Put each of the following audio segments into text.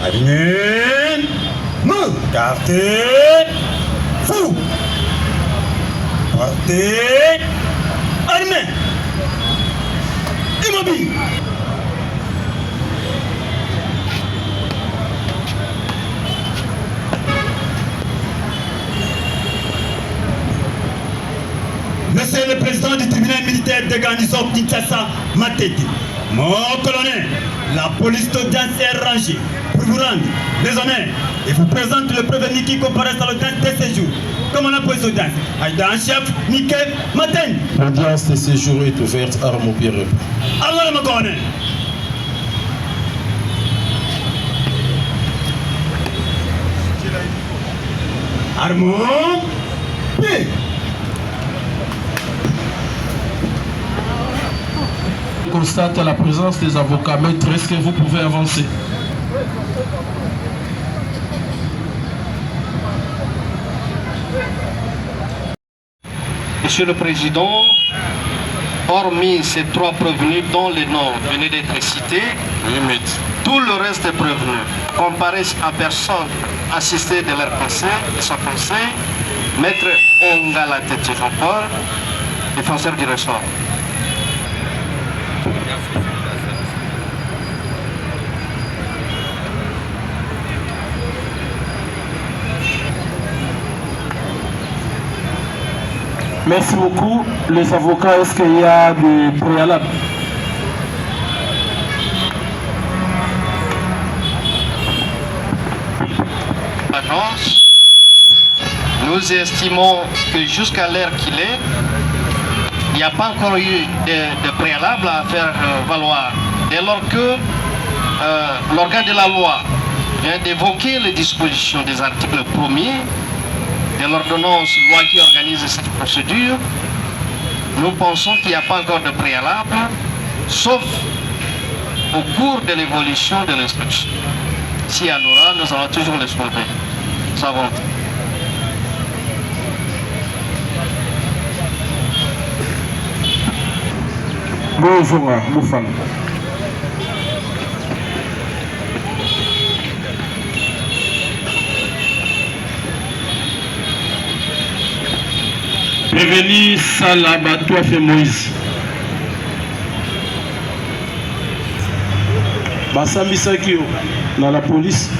Aligné, mou, carté, fou, partez, armé, immobile. Monsieur le président du tribunal militaire de garnison Kinshasa Matete, mon colonel, la police d'audience est rangée pour vous rendre les honneurs et vous présente le prévenu qui comparaît à l'audience de séjour. Comme la police d'audience, Aïda en chef, Mikel Maten. L'audience de séjour est ouverte à mon pire. Alors mon colonel. Armand P. Constate la présence des avocats. Maître, est-ce que vous pouvez avancer? Monsieur le Président, hormis ces trois prévenus dont les noms venaient d'être cités, tout le reste des prévenus comparaissent en personne assistée de leur conseil, de son conseil, Maître Ongala Jean-Paul, défenseur du ressort. Merci beaucoup. Les avocats, est-ce qu'il y a des préalables? Nous estimons que jusqu'à l'heure qu'il est, il n'y a pas encore eu de préalable à faire valoir. Dès lors que l'organe de la loi vient d'évoquer les dispositions des articles premiers de l'ordonnance loi qui organise cette procédure, nous pensons qu'il n'y a pas encore de préalable, sauf au cours de l'évolution de l'instruction. Si elle aura, nous allons toujours le soulever. Savons. Bonjour, Moufal. Prévenu Salaba, toi fait Moïse. basambisaki na la police.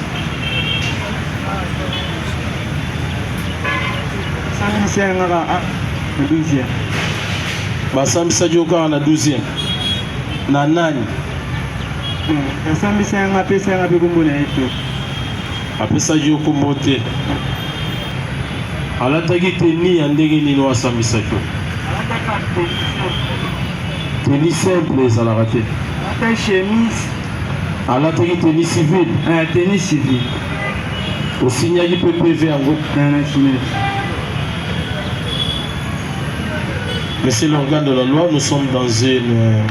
Basambisaki yo kaka na 12e na nani? Apesaki yo kombo te. Alataki teni ya ndenge nini wasambisaki yo? Teni simple ezalaka te. Alataki teni civile. Teni civile. Osignaki PPV yango. Monsieur l'organe de la loi, nous sommes dans une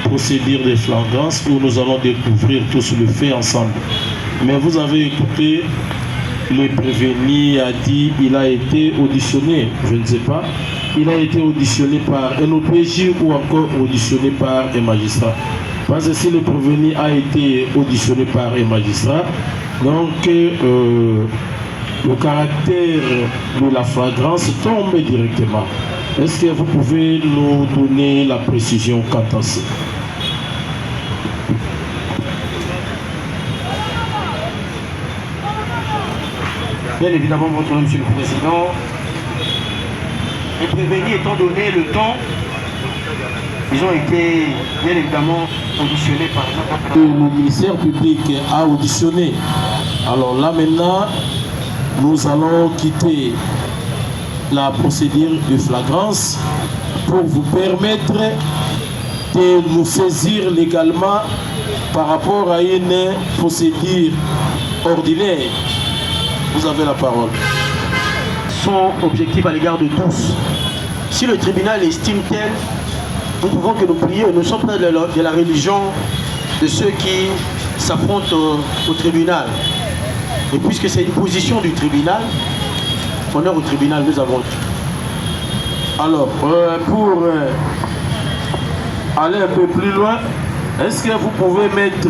procédure de flagrance où nous allons découvrir tous le fait ensemble. Mais vous avez écouté, le prévenu a dit qu'il a été auditionné, je ne sais pas, il a été auditionné par un OPJ ou encore auditionné par un magistrat. Parce que si le prévenu a été auditionné par un magistrat, donc le caractère de la flagrance tombe directement. Est-ce que vous pouvez nous donner la précision quant à ça? Bien évidemment, votre nom, Monsieur le Président, les prévenus étant donné le temps, ils ont été bien évidemment auditionnés par exemple. Le ministère public a auditionné. Alors là maintenant, nous allons quitter la procédure de flagrance pour vous permettre de nous saisir légalement par rapport à une procédure ordinaire. Vous avez la parole. Son objectif à l'égard de tous. Si le tribunal estime tel, nous pouvons que nous prier. Nous sommes pas de la religion de ceux qui s'affrontent au tribunal. Et puisque c'est une position du tribunal, honneur au tribunal, nous avons. Alors, pour aller un peu plus loin, est-ce que vous pouvez mettre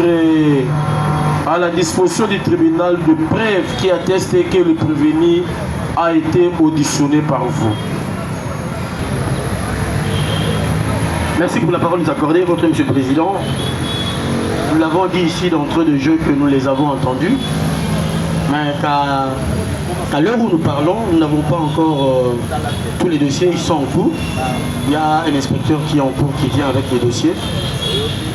à la disposition du tribunal de preuves qui attestent que le prévenu a été auditionné par vous? Merci pour la parole nous accordée, votre Monsieur le Président. Nous l'avons dit ici d'entrée de jeu que nous les avons entendus, mais qu'à l'heure où nous parlons, nous n'avons pas encore tous les dossiers, ils sont en cours. Il y a un inspecteur qui est en cours qui vient avec les dossiers.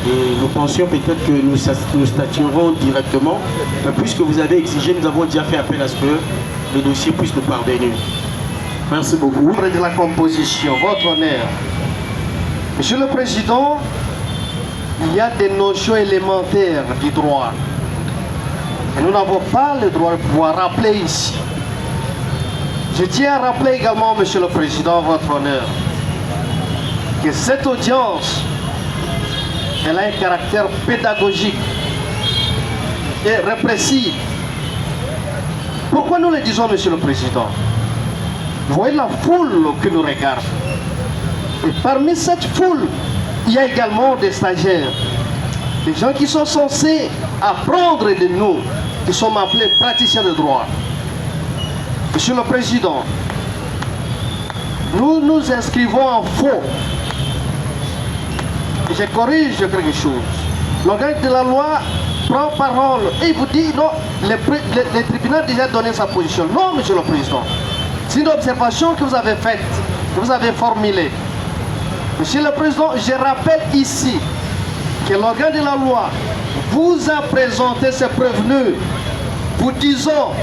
Et nous pensions peut-être que nous statuerons directement, mais puisque vous avez exigé, nous avons déjà fait appel à ce que les dossiers puissent nous parvenir. Merci beaucoup. De la composition, votre honneur. Monsieur le Président, il y a des notions élémentaires du droit. Et nous n'avons pas le droit de pouvoir rappeler ici. Je tiens à rappeler également, Monsieur le Président, votre honneur, que cette audience, elle a un caractère pédagogique et répressif. Pourquoi nous le disons, Monsieur le Président? Vous voyez la foule qui nous regarde. Et parmi cette foule, il y a également des stagiaires, des gens qui sont censés apprendre de nous, qui sommes appelés praticiens de droit. Monsieur le Président, nous nous inscrivons en faux. Je corrige quelque chose. L'organe de la loi prend parole et vous dit non, le tribunal a déjà donné sa position. Non, Monsieur le Président. C'est une observation que vous avez faite, que vous avez formulée. Monsieur le Président, je rappelle ici que l'organe de la loi vous a présenté ses prévenus, vous disant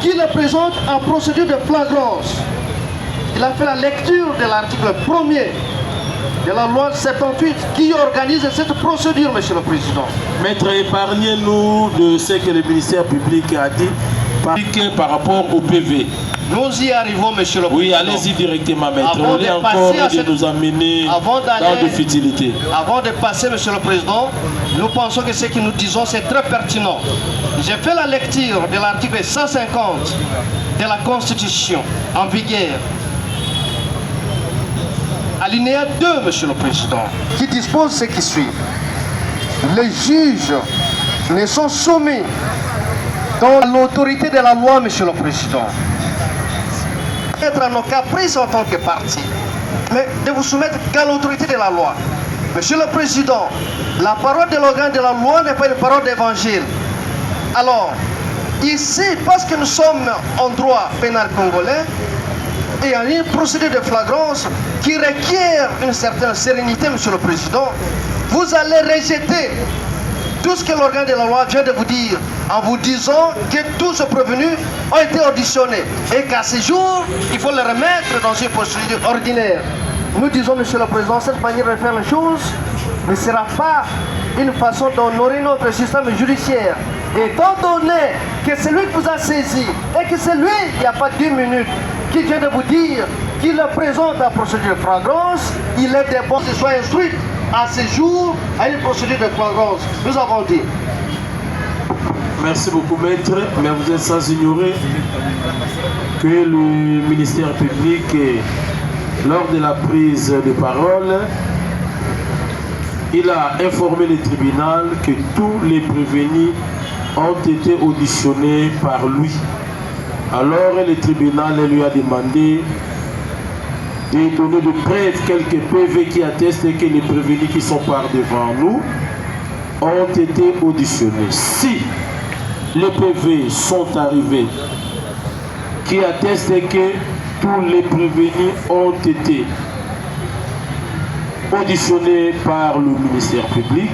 qu'il le présente en procédure de flagrance. Il a fait la lecture de l'article 1er de la loi 78 qui organise cette procédure, Monsieur le Président. Maître, épargnez-nous de ce que le ministère public a dit par rapport au PV. Nous y arrivons, Monsieur le Président. Oui, allez-y directement, maître. On est encore de nous amener dans des futilités. Avant de passer, Monsieur le Président, nous pensons que ce que nous disons, c'est très pertinent. J'ai fait la lecture de l'article 150 de la Constitution en vigueur. Alinéa 2, Monsieur le Président, qui dispose ce qui suit. Les juges ne sont soumis dans l'autorité de la loi, Monsieur le Président. Être à nos caprices en tant que parti, mais de vous soumettre qu'à l'autorité de la loi. Monsieur le Président, la parole de l'organe de la loi n'est pas une parole d'évangile. Alors, ici, parce que nous sommes en droit pénal congolais, et il y a une procédure de flagrance qui requiert une certaine sérénité, Monsieur le Président, vous allez rejeter tout ce que l'organe de la loi vient de vous dire, en vous disant que tous ces prévenus ont été auditionnés et qu'à ce jour, il faut les remettre dans une procédure ordinaire. Nous disons, Monsieur le Président, cette manière de faire les choses ne sera pas une façon d'honorer notre système judiciaire. Étant donné que celui qui vous a saisi et que c'est lui, il n'y a pas 10 minutes, qui vient de vous dire qu'il présente la procédure de flagrance, il est des bons qu'il soit instruit à ce jour à une procédure de flagrance. Nous avons dit. Merci beaucoup, maître, mais vous êtes sans ignorer que le ministère public, lors de la prise de parole, il a informé le tribunal que tous les prévenus ont été auditionnés par lui. Alors le tribunal lui a demandé de donner de preuves quelques PV qui attestent que les prévenus qui sont par devant nous ont été auditionnés. Si les PV sont arrivés qui attestent que tous les prévenus ont été auditionnés par le ministère public,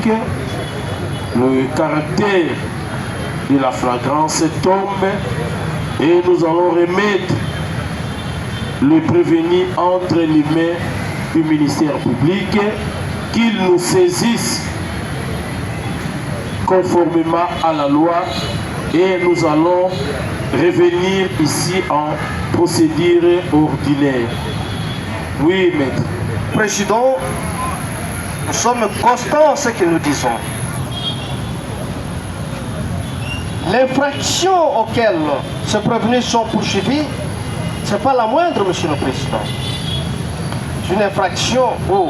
le caractère de la flagrance tombe et nous allons remettre le prévenu entre les mains du ministère public, qu'il nous saisisse conformément à la loi et nous allons revenir ici en procédure ordinaire. Oui, maître. Président, nous sommes constants en ce que nous disons. L'infraction auquel ces prévenus sont poursuivis, ce n'est pas la moindre, Monsieur le Président. C'est une infraction où,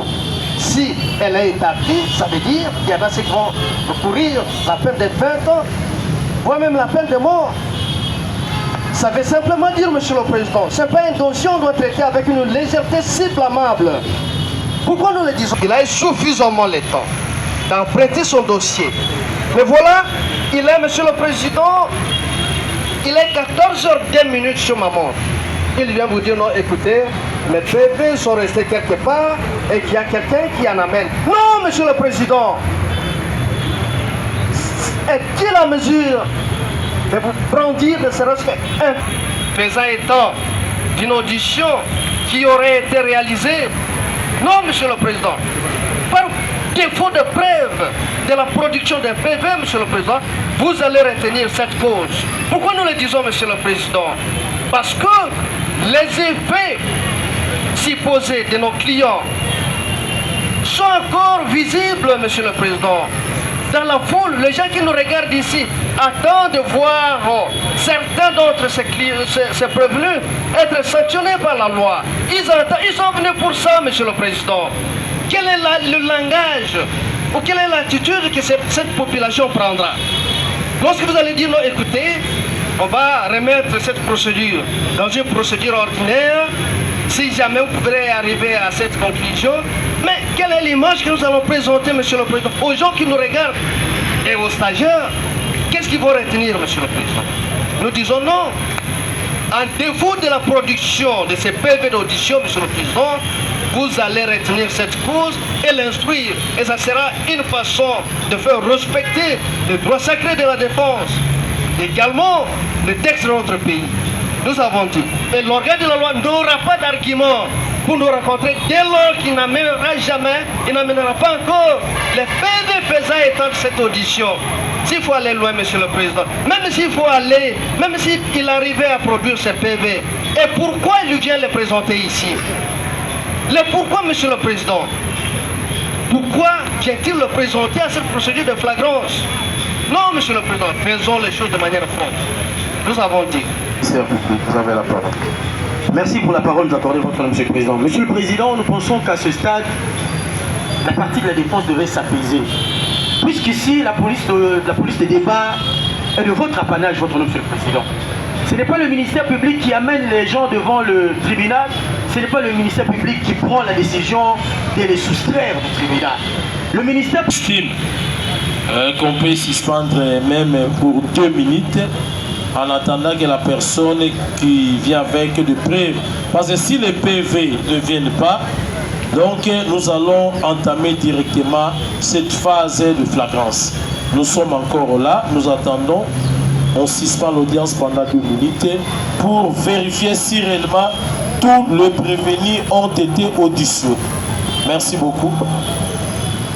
si elle est établie, ça veut dire qu'il y en a ceux qui vont courir la peine de 20 ans, voire même la peine de mort. Ça veut simplement dire, Monsieur le Président, ce n'est pas un dossier qu'on doit traiter avec une légèreté si blâmable. Pourquoi nous le disons? Il a eu suffisamment le temps d'emprunter son dossier. Mais voilà, il est, Monsieur le Président, il est 14h02 sur ma montre. Il vient vous dire, non, écoutez, mes PV sont restés quelque part et qu'il y a quelqu'un qui en amène. Non, Monsieur le Président, est-il en mesure de vous brandir de ce respect faisant état d'une audition qui aurait été réalisée? Non, Monsieur le Président, par défaut de preuve de la production des PV, Monsieur le Président, vous allez retenir cette cause. Pourquoi nous le disons, Monsieur le Président? Parce que les effets supposés de nos clients sont encore visibles, Monsieur le Président. Dans la foule, les gens qui nous regardent ici attendent de voir certains d'entre ces prévenus être sanctionnés par la loi. Ils sont venus pour ça, Monsieur le Président. Quel est le langage ou quelle est l'attitude que cette population prendra? Lorsque vous allez dire, non, écoutez, on va remettre cette procédure dans une procédure ordinaire, si jamais vous pourrez arriver à cette conclusion, mais quelle est l'image que nous allons présenter, Monsieur le Président, aux gens qui nous regardent et aux stagiaires? Qu'est-ce qu'ils vont retenir, Monsieur le Président? Nous disons non. En défaut de la production de ces PV d'audition, Monsieur le Président, vous allez retenir cette cause et l'instruire. Et ça sera une façon de faire respecter les droits sacrés de la défense. Également, les textes de notre pays. Nous avons dit, et l'organe de la loi n'aura pas d'argument pour nous rencontrer dès lors qu'il n'amènera jamais, il n'amènera pas encore les PV faisant état de cette audition. S'il faut aller loin, Monsieur le Président, même s'il faut aller, même s'il arrivait à produire ces PV, et pourquoi il vient les présenter ici? Pourquoi, Monsieur le Président? Pourquoi vient-il le présenter à cette procédure de flagrance? Non, Monsieur le Président, faisons les choses de manière franche. Nous avons dit. Vous avez la parole. Merci pour la parole accordée, votre Monsieur le Président. Monsieur le Président, nous pensons qu'à ce stade, la partie de la défense devait s'apaiser. Puisqu'ici, la police des débats est de votre apanage, votre Monsieur le Président. Ce n'est pas le ministère public qui amène les gens devant le tribunal, ce n'est pas le ministère public qui prend la décision de les soustraire du tribunal. Le ministère estime qu'on peut suspendre même pour 2 minutes en attendant que la personne qui vient avec des preuves. Parce que si les PV ne viennent pas, donc nous allons entamer directement cette phase de flagrance. Nous sommes encore là, nous attendons. On suspend l'audience pendant 2 minutes pour vérifier si réellement tous les prévenus ont été auditionnés. Merci beaucoup.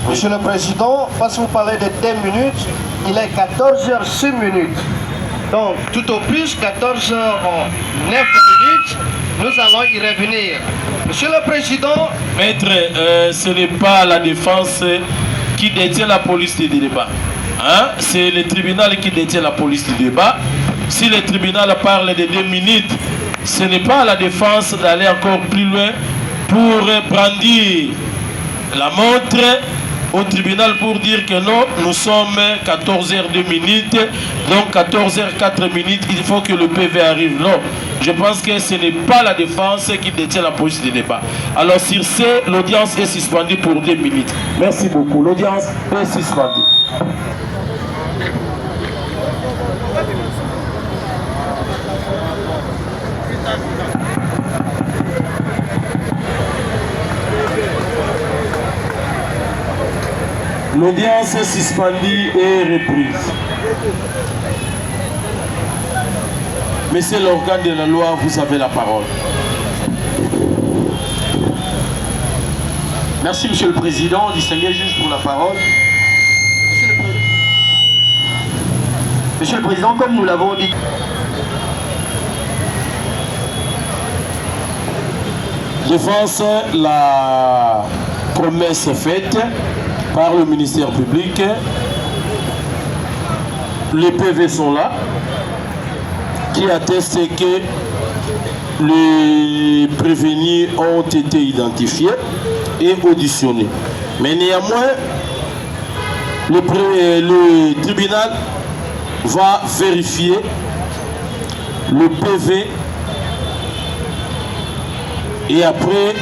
Monsieur le Président, parce que vous parlez de 2 minutes, il est 14h06. Donc, tout au plus, 14h09, nous allons y revenir. Monsieur le Président... Maître, ce n'est pas la défense qui détient la police du débat. Hein? C'est le tribunal qui détient la police du débat. Si le tribunal parle de 2 minutes, ce n'est pas à la défense d'aller encore plus loin pour brandir la montre au tribunal pour dire que non, nous sommes 14h02, donc 14h04, il faut que le PV arrive. Non, je pense que ce n'est pas la défense qui détient la police du débat. Alors sur ce, l'audience est suspendue pour 2 minutes. Merci beaucoup. L'audience est suspendue. L'audience est suspendue et reprise. Monsieur l'organe de la loi, vous avez la parole. Merci, Monsieur le Président. Distingué juge pour la parole. Monsieur le Président, comme nous l'avons dit, Défense, la promesse faite par le ministère public. Les PV sont là, qui attestent que les prévenus ont été identifiés et auditionnés. Mais néanmoins, le tribunal va vérifier le PV et après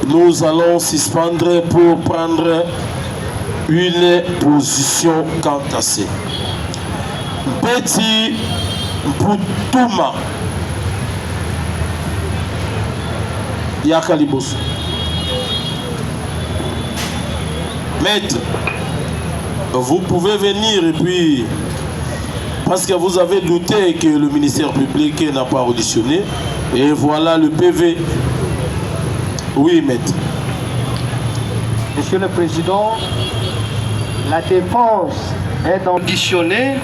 nous allons suspendre pour prendre une position quant à ça. Petit Poutouma Yakalibos. Maître, vous pouvez venir et puis, parce que vous avez douté que le ministère public n'a pas auditionné, et voilà le PV. Oui, maître. Monsieur le Président, la défense est auditionnée.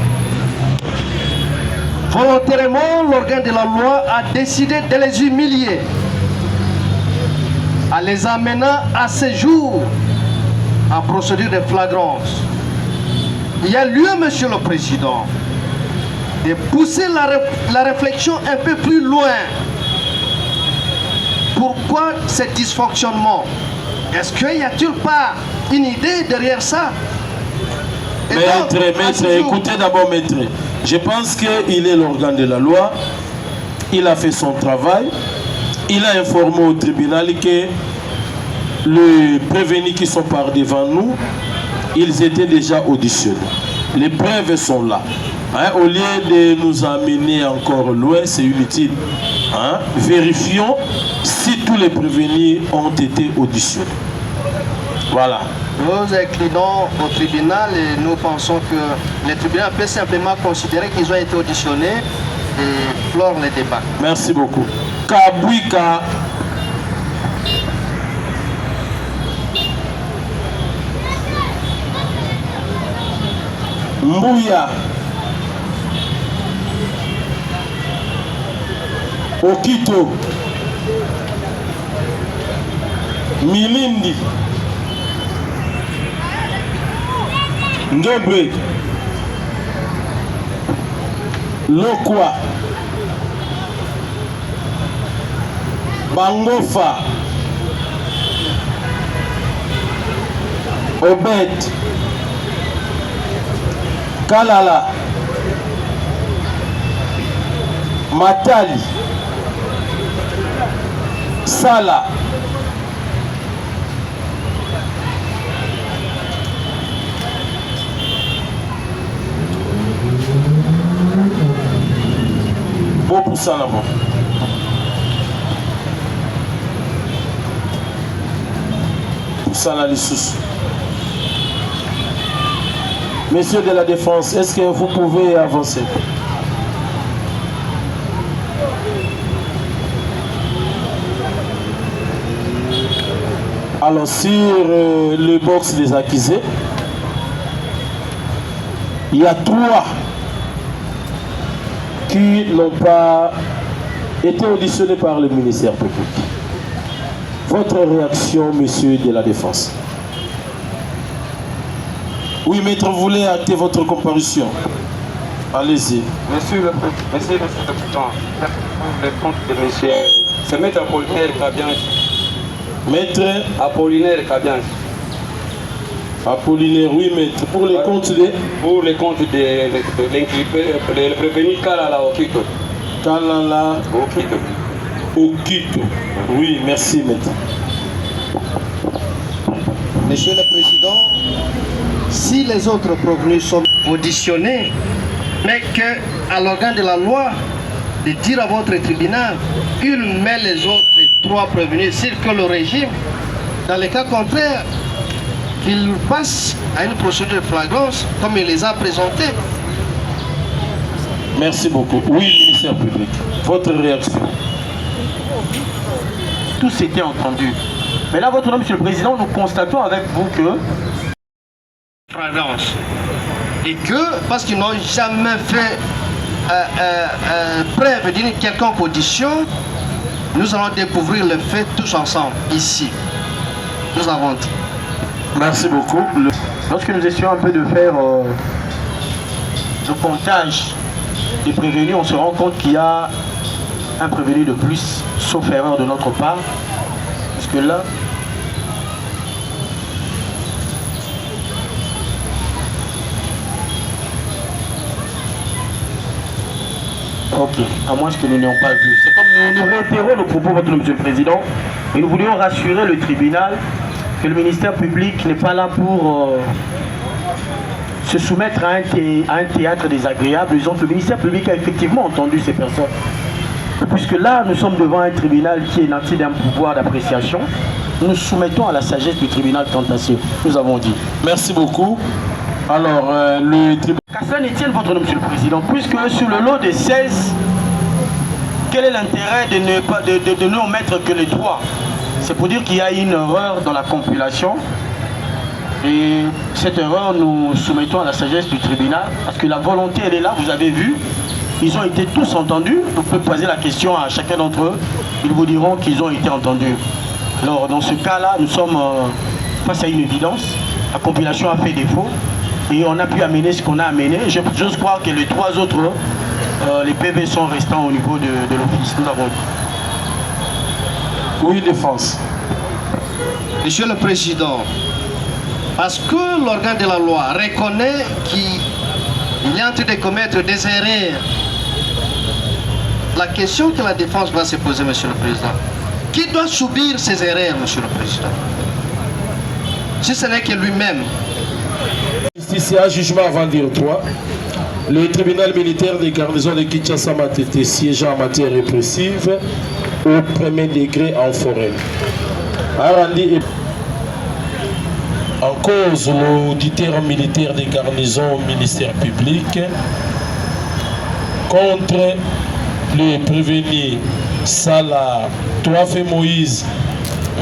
Volontairement, l'organe de la loi a décidé de les humilier en les amenant à ce jour en procédure de flagrance. Il y a lieu, Monsieur le Président, de pousser la réflexion un peu plus loin. Pourquoi ce dysfonctionnement? Est-ce qu'il n'y a-t-il pas une idée derrière ça? Maître, écoutez d'abord, maître. Je pense qu'il est l'organe de la loi. Il a fait son travail. Il a informé au tribunal que les prévenus qui sont par devant nous, ils étaient déjà auditionnés. Les preuves sont là. Hein, au lieu de nous amener encore loin, c'est inutile. Hein, vérifions si tous les prévenus ont été auditionnés. Voilà. Nous inclinons au tribunal et nous pensons que le tribunal peut simplement considérer qu'ils ont été auditionnés et clore les débats. Merci beaucoup. Kabouika. Mbouya. Okito. Milindi. Ngebre. Lokwa. Bangofa. Obed. Kalala. Matali. Sala. Bon pour ça là-bas. Pour ça là, les sous. Messieurs de la Défense, est-ce que vous pouvez avancer? Alors, sur le box des accusés, il y a 3 qui n'ont pas été auditionnés par le ministère public. Votre réaction, monsieur de la Défense? Oui, maître, vous voulez acter votre comparution? Allez-y. Monsieur le Président, le compte de monsieur, c'est maître Apollinaire Kabian. Maître Apollinaire Kabian. Apollinaire, oui, maître. Pour les comptes de... Pour les comptes de l'inculpé, le prévenu Kalala Okito. Kalala Okito. Okito. Oui, merci, maître. Monsieur le Président, si les autres prévenus sont auditionnés, mais qu'à l'organe de la loi de dire à votre tribunal, il met les autres 3 prévenus sur que le régime, dans les cas contraires, qu'il passe à une procédure de flagrance comme il les a présentés. Merci beaucoup. Oui, ministère public, votre réaction? Tout s'était entendu. Mais là, votre nom, monsieur le Président, nous constatons avec vous que... Flagrance. Et que, parce qu'ils n'ont jamais fait preuve d'une quelconque audition, nous allons découvrir le fait tous ensemble, ici. Nous avons dit. Merci beaucoup. Lorsque nous essayons un peu de faire le comptage des prévenus, on se rend compte qu'il y a un prévenu de plus, sauf erreur de notre part. Parce que là... Ok, à moins que nous n'ayons pas vu. C'est comme nous réitérons le propos, votre monsieur le Président, et nous voulions rassurer le tribunal que le ministère public n'est pas là pour se soumettre à un théâtre désagréable. Disons que le ministère public a effectivement entendu ces personnes. Puisque là, nous sommes devant un tribunal qui est nanti d'un pouvoir d'appréciation, nous soumettons à la sagesse du tribunal tentation. Nous avons dit. Merci beaucoup. Alors, le tribunal... Qu'à cela ne tienne, votre nom, monsieur le Président, puisque sur le lot des 16, quel est l'intérêt de ne omettre que les 3? C'est pour dire qu'il y a une erreur dans la compilation. Et cette erreur, nous soumettons à la sagesse du tribunal, parce que la volonté, elle est là, vous avez vu. Ils ont été tous entendus. Vous pouvez poser la question à chacun d'entre eux. Ils vous diront qu'ils ont été entendus. Alors, dans ce cas-là, nous sommes face à une évidence. La compilation a fait défaut. Et on a pu amener ce qu'on a amené. J'ose croire que les 3 autres, les PV sont restants au niveau de l'office. Nous avons... Oui, défense. Monsieur le Président, parce que l'organe de la loi reconnaît qu'il est en train de commettre des erreurs, la question que la défense va se poser, monsieur le Président, qui doit subir ces erreurs, monsieur le Président? Si ce n'est que lui-même. Justicia, jugement avant dire 3. Le tribunal militaire des garnisons de Kinshasa Matete siégeant en matière répressive au premier degré en forêt. Arandi en cause l'auditeur militaire des garnisons au ministère public contre le prévenu Sala Toafe Moïse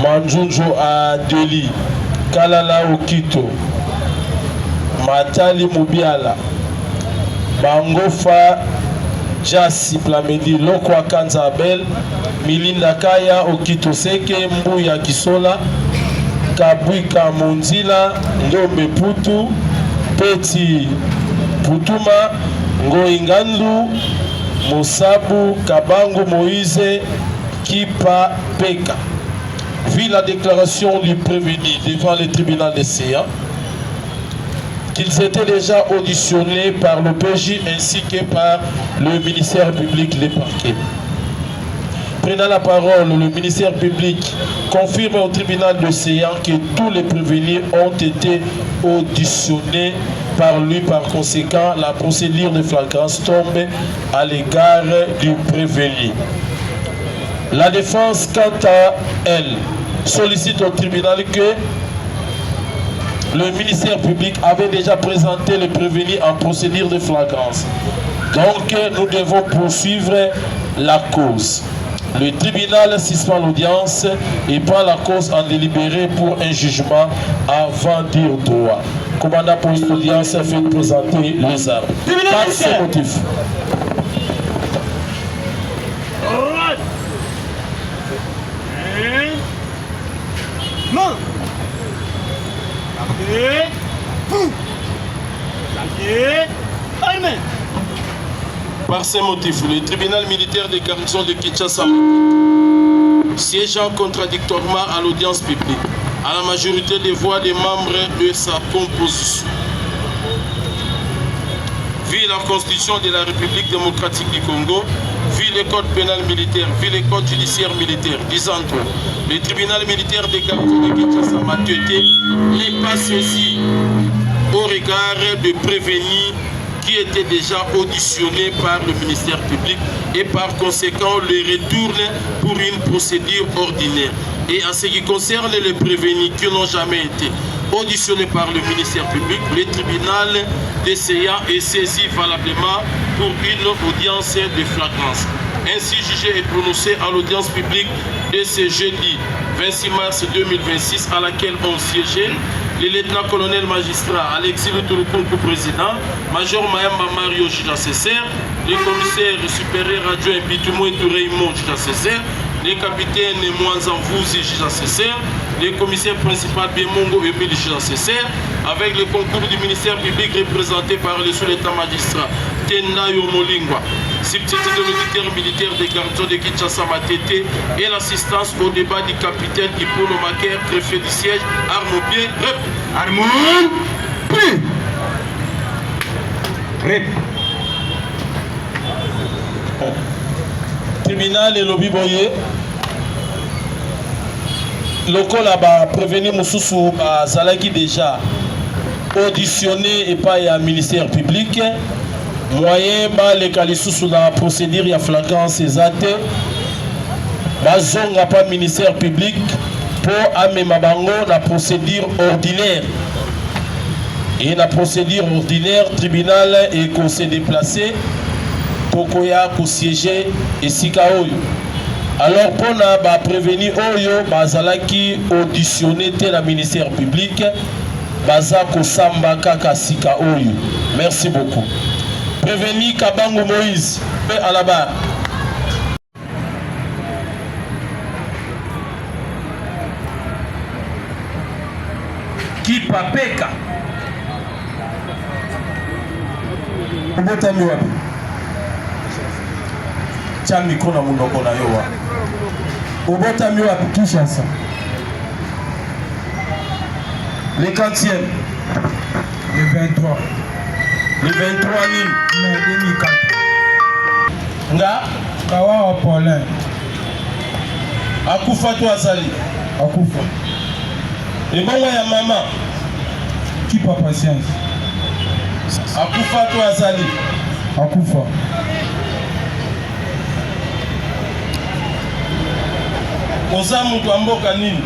Manjunjo Adeli Kalala Okito Matali Mubiala Bangofa Jasi Plamedi Lokwa Kanzabel Milinda Kaya Okito Seke Mbuya Kisola Kabwika Munzila Ngombe Putu Peti Putuma Ngoingandu Mosabu Kabango Moïse Kipa Peka. Vu la déclaration du prévenu devant le tribunal de CA, qu'ils étaient déjà auditionnés par le PJ ainsi que par le ministère public, les parquets. Prenant la parole, le ministère public confirme au tribunal de séance que tous les prévenus ont été auditionnés par lui. Par conséquent, la procédure de flagrance tombe à l'égard du prévenu. La défense, quant à elle, sollicite au tribunal que le ministère public avait déjà présenté le prévenu en procédure de flagrance. Donc, nous devons poursuivre la cause. Le tribunal suspend l'audience et prend la cause en délibéré pour un jugement avant dire droit. Commandant police d'audience fait présenter les armes. Par ce motif. Non. Armée. Par ces motifs, le tribunal militaire de garnison de Kinshasa, siégeant contradictoirement à l'audience publique, à la majorité des voix des membres de sa composition, vu la Constitution de la République démocratique du Congo, vu le code pénal militaire, vu le code judiciaire militaire, disant le tribunal militaire de garnison de Kinshasa Matete n'est pas saisi au regard de prévenir qui était déjà auditionné par le ministère public et par conséquent le retourne pour une procédure ordinaire. Et en ce qui concerne les prévenus qui n'ont jamais été auditionnés par le ministère public, le tribunal des séance est saisi valablement pour une audience de flagrance. Ainsi jugé et prononcé à l'audience publique de ce jeudi 26 mars 2026 à laquelle ont siégé le lieutenant-colonel magistrat Alexis Luturukunku, président, major Mayamba Mario, juge à Césaire, le commissaire supérieur adjoint Bitumo Raymond, juge à Césaire, le capitaine Mwanza Mvouzi, juge à Césaire, le commissaire principal Biemongo Emile, juge à Césaire, avec le concours du ministère public représenté par le sous-lieutenant magistrat Tenda Yomolingwa, substitut de l'auditeur militaire des garnisons de Kinshasa Matete et l'assistance au débat du capitaine Hippono Maker, préfet du siège, Armobier, Rep. Armon. Plus. Rep. Tribunal et lobby boye. Local là-bas, prévenir Moussoussou à Zalaki déjà auditionné et pas à ministère public. Moyen ba les Kalisous dans la procédure ya flagrance exacte. Bazonga pas ministère public pour amema bango la procédure ordinaire. Et la procédure ordinaire, tribunal et conseil déplacé Tokoya ko siéger et Sikaoyo. Alors pour na prévenir Oyo bazalaki auditionné tel la ministère public baza ko samba kaka Sikaoyo. Merci beaucoup. Prévenir Kabango Moïse à la barre. Kipapeka. Ubotami wapi? Tia micro na munoko na yo wa. Ubotami wapi? Kinshasa. Le 40e. Le 23. Le 23 nini? Mais 2004. Nga? Kawa Paulin. Akufa to azali. Akufa. Ebongo ya mama. Qui pas patience. Akufa to azali. Akufa. Oza mutu amboka nini?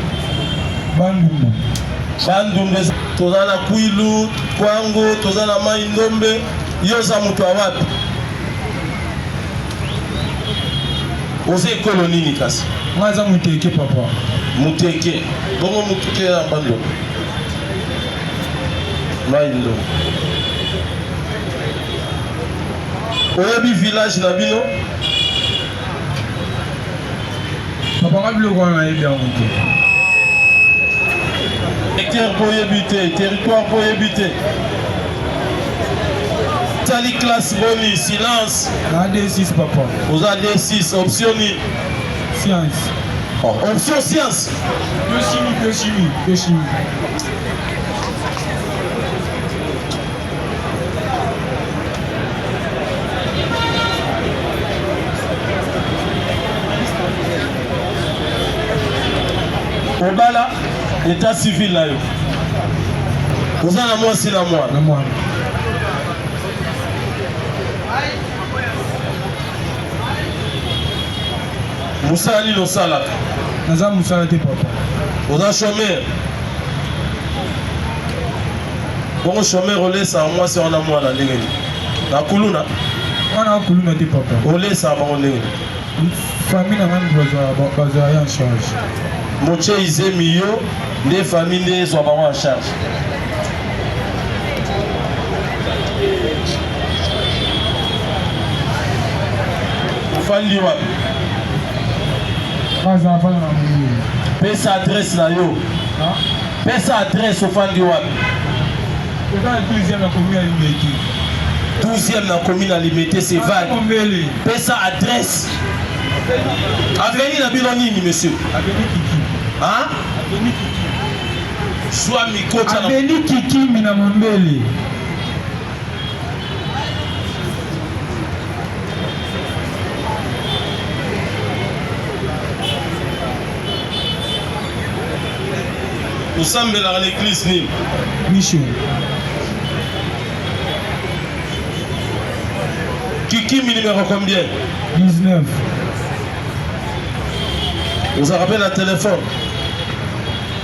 Bandundu. Bandundu. Toza na Kwilu, Kwango, toza na Mai Ndombe. Yoza mutu awapi? Oza ekolo nini kasi? Ngaza muteke papa. Muteke. Bongo muteke ya bando. Mai Ndombe. Oyebi village na bino? Papa ngabilo kwa na yebi amuke. Secteur pour éviter, territoire pour éviter. Tali classe boni, silence. Na D6 papa. Vous avez D6, option ni. Science. Oh, option science. Biochimie. Kobala, état civil là. Vous avez la moi, c'est la moi. Na mwana. Moussa Ali Losala. Naza musala te papa. Vous avez chômeur. Bon chômeur, on laisse à moi, c'est on a moi là. La Koulouna. Mwana kuluna te papa. On laisse à moi. Famille na ngani baza ya en charge. Moche Izemio, les familles sont en charge. Fali wapi? Baza afanya na mwili. Pesa adresse na yo. Pesa adresse au Fali wapi? Dans le 12e la commune à Limité. 12e la commune à Limité, c'est vague. Pesa adresse. Avenue na Bilonini, monsieur. Avenue Kiki. Hein? Avenue Kiki. Soit Mikocha. Avenue Kiki mina Mambele. Nous sommes dans l'église Nîmes. Michel. Kiki, numéro combien? 19. Vous avez rappelé le téléphone?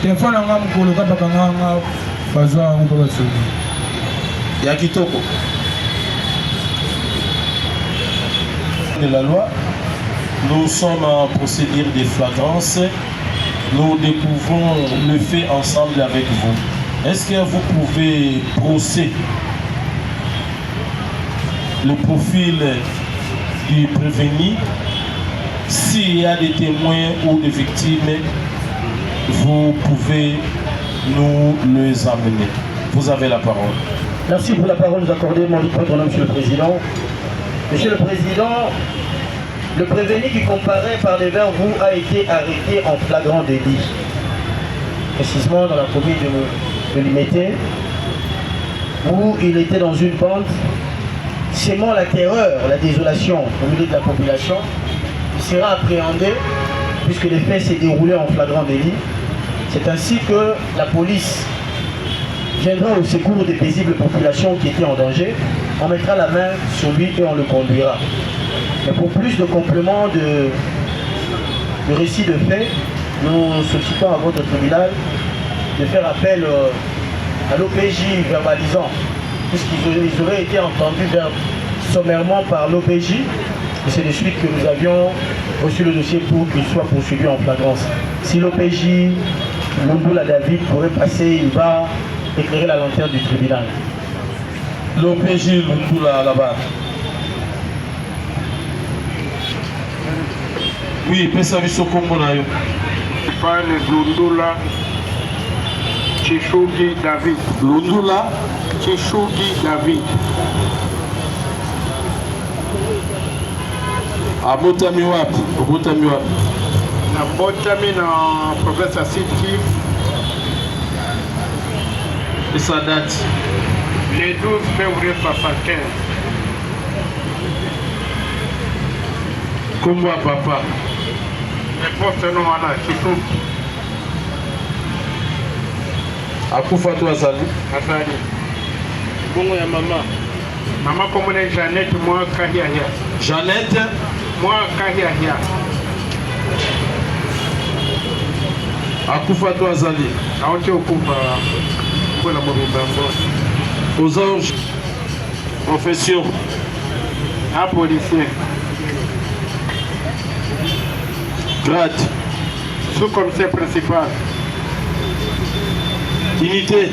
Téléphone à Mkolo, Kapakanga, Bazar, on peut le sauver. Yakitoko. De la loi, nous sommes en procédure de flagrance. Nous découvrons le fait ensemble avec vous. Est-ce que vous pouvez brosser le profil du prévenu? S'il y a des témoins ou des victimes, vous pouvez nous les amener. Vous avez la parole. Merci pour la parole nous accordée, mon patron, Monsieur le Président. Monsieur le Président, le prévenu qui comparait par devers vous a été arrêté en flagrant délit, précisément dans la commune de Limité, où il était dans une bande, sémant la terreur, la désolation au milieu de la population. Il sera appréhendé puisque les faits s'est déroulé en flagrant délit. C'est ainsi que la police viendra au secours des paisibles populations qui étaient en danger. On mettra la main sur lui et on le conduira. Mais pour plus de compléments de récits de faits, nous sollicitons à votre tribunal de faire appel à l'OPJ verbalisant, puisqu'ils auraient été entendus sommairement par l'OPJ. Et c'est de suite que nous avions reçu le dossier pour qu'il soit poursuivi en flagrance. Si l'OPJ, Lumboula David, pourrait passer, il va éclairer la lanterne du tribunal. L'OPJ Lumboula là-bas. Oui, pesa biso kombo na yo. Pane Lundula Chishugi David. Lundula Chishugi David. Abotami wapi? Abotami wapi? Nabotami na province ya Sud Kivu. Et sa date? Le 12 février 75. Kombo ya papa? Poste non wana Chishugi. Akufa tu azali? Azali. Bongo ya mama? Mama komone Jeannette moi Kahiahia. Jeannette? Moi Kahiahia. Akufa tu azali? Aonte okufa kwa mobimba ngo. Aux anges. Profession? Un policier. Grade? Sous-commissaire principal. Unité?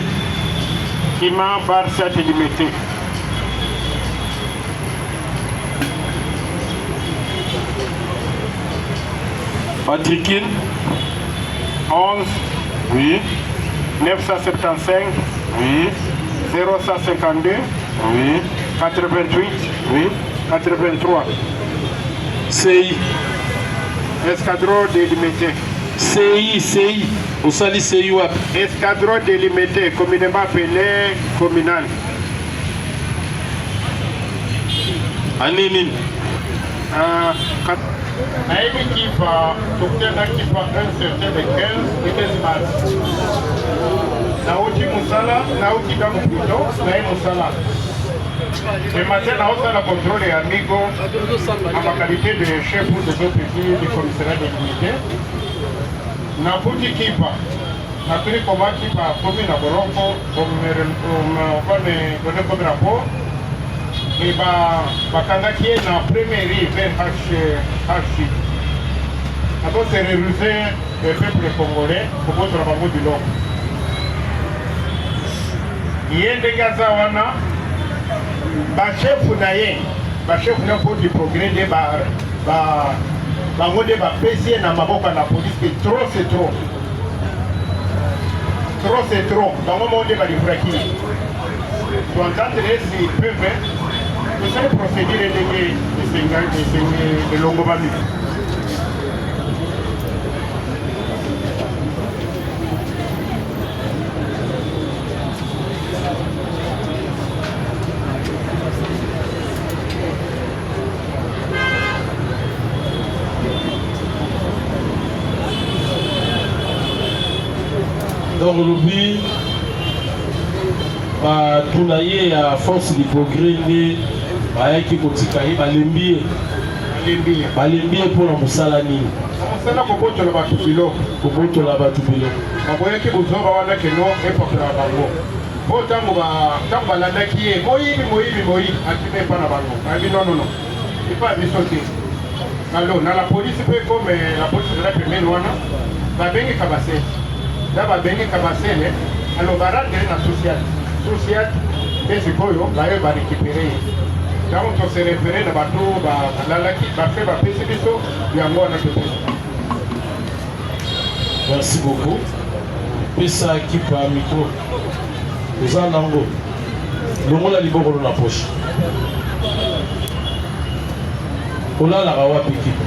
Ima Barça Limité. Patrickine? 11 Oui. 975 Oui. 0152 Oui. 88 Oui. 83. CI? Escadron délimité. CI. Au sali CI wapi? Escadron délimité, communément appelé communal. Anini? nayebi kipa tokutenda kipa un certain de 15 mars nauti mosala nauti ntango plutôt naye mosala le matin naosala contrôle ya amigo en ma qualité de chef des OPJ du commissariat de l'unité nabuti kipa natuni koma kipa akomi na boloko omone donne comme rapport et bakangaki ye na première vers HC abo terroriser le peuple congolais kobotola bango biloko ye ndenge aza wana bashefu na ye mpo du progrès nde bango nde bapesi ye na maboko na police ke trop c'est trop bango moko nde balifraki ye toentendre si peuve tosali procédure ndenge elongomami Donc le but, tunaye à force du progrès, qui continue balembi pour la musalani. Musala kobotola batu biloko. Baboyaki buzoba wana keno epokela bango. Po tango balandaki ye moyibi atime pa na bango. Abi non. C'est pas biso te. Alors na la police peut comme la police de la première wana babengi kabase. Là babengi kabasele alors barandere na social et sikoyo baye ba récupérer. Donc on se référer na bato balalaki bafe bapesi biso yango wana te. Merci beaucoup. Pesa équipe à micro. Nous en avons. Le monde a libéré dans la poche. On a la rawa équipe.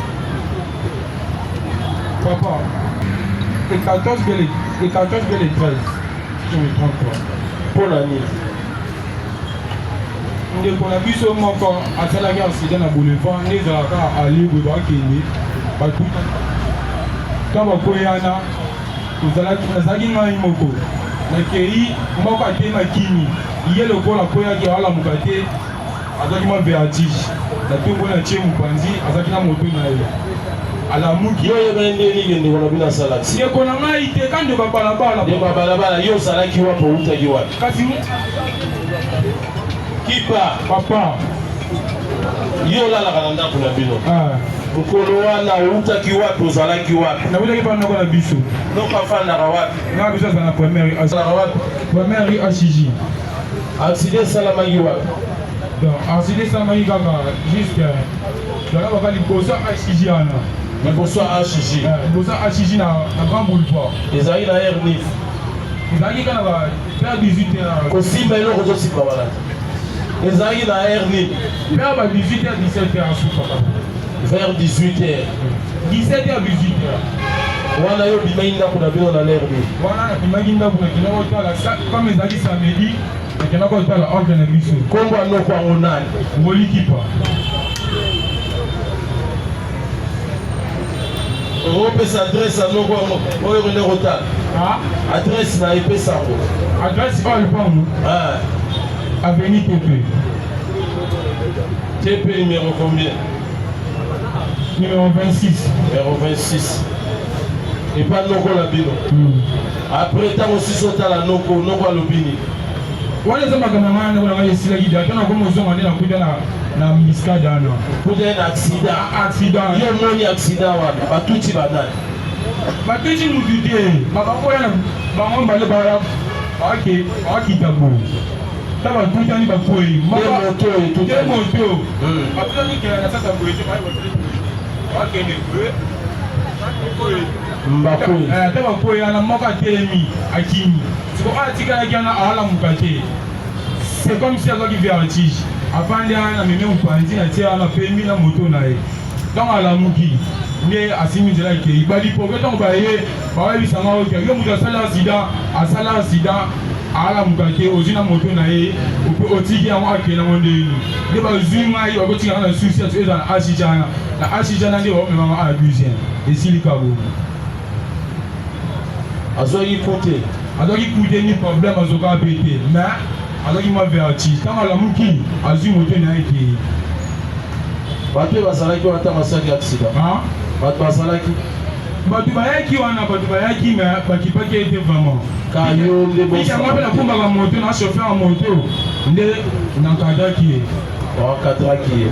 Papa, et 14 belé 13, je ne me trompe pas. Pour l'année. ndeko na biso moko asalaki accident na boulevard nde ezalaka alibre bakende batuta ntango bakoyana nazalaki ngai moko nakei moko atemakini ye lokola akoyaki alamuka te azalaki mwa vertige natongo na tie mopanzi azalaki na moto na ye alamuki yo yebendeli ndeko na bino asalaki ndeko na ngai te ka ndeko balabala yo osalaki wapo outaki wapi kasi kipa papa yo olalaka na ndako na bino mokolo wana outaki wapi ozalaki wapi nabutaki mpa ndako na biso noko afandaka wapi nga biso azala na première HJ accident esalamaki wapi donc accident esalamaki kaka juste zala baka liboso HJ wana liboso ya HJ liboso HJ na grand boulevard ezalaki na air nif ezalaki kaka na vers 18h kosimba eloko ozosimba wana ezalaki na air nif vers ba 18h 17h asukaka vers 18h 17h 18h wana yo bimaki ndako na bino na l'air nif wana nabimaki ndako nakendaka kotala comme ezalaki samedi nakendaka kotala ordre na biso kombo anoko yango nani ngolikipa opesa adresse anoko yango oyo kende kotala adresse na epesa yango adresse oyo lipango avenue TP numéro combien numéro 26 numéro 26 et pas noko la bino après tant aussi sotala noko alobini wana eza makambo ngana ndeko na ngai esilaki da tana komo ozonga nde nakuta na miskade ana kuta na accident yo moni accident wana batuti banani batuti mutu te bakakoya bango mbale bakita boye ta batutani bakwei moto batutani kela na sasa boye te bakende mbakwei ta bakwei ana moko atelemi akimi siko atikalaki ana alamuka te c'est comme si azwaki vertige afandi ana meme mopanzi na tie ana pembi na moto na ye ntango alamuki nde asimi nzela ekei balipoke ntango baye bawayebisanga oke yo moto asala accident alamuka te ozwi na moto na ye ope otiki yango akei nango ndeni nde bazwi ngai bakotikanga na susi eza na asicana na asijana nde wa mema a deuxième et silika bo Azoyi côté ni problème azoka pété mais azoki ma verti tant la muki azu moto na été bato basalaki wana masaki accident bato basalaki bato bayaki wana bato bayaki mais bakipaki ete vraiment kayo nde bosa la kumbaka moto na chauffeur ya moto nde nankadaki ye wakadraki ye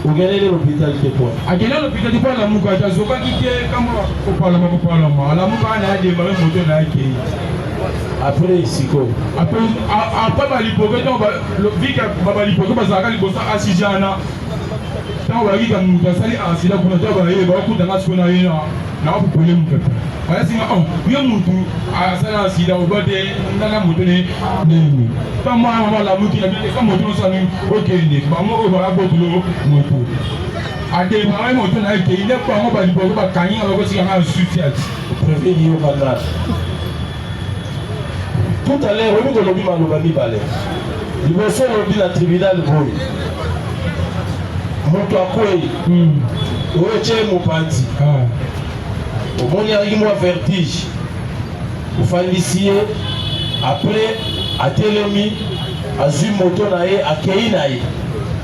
ogenele l'hôpital te po agenda l'hôpital te po alamuka ate azokaki te kama kopalama alamuka ana ademare moto na yake après siko après balipoke donc vika balipoke bazalaka liboso asijana ntango bayakika moto asali asida kuna to baye bakutanga siko na ye na bapopole mopepe bayasinga ye motu asali asida obate ndanga moto nini ta mwana mama alamuki na bika moto nosani okende bango oyo bakabotulo moto ademare moto na ekei nde bango balipoke bakanginga bakosikanga sufiati préveni yo bandana tout à l'heure obi kolobi maloba mibale liboso olobi na tribunal boye moto akwei oyo tie mopanzi omoni alaki mwa vertige ofandisi ye après atelemi azwi moto na ye akei na ye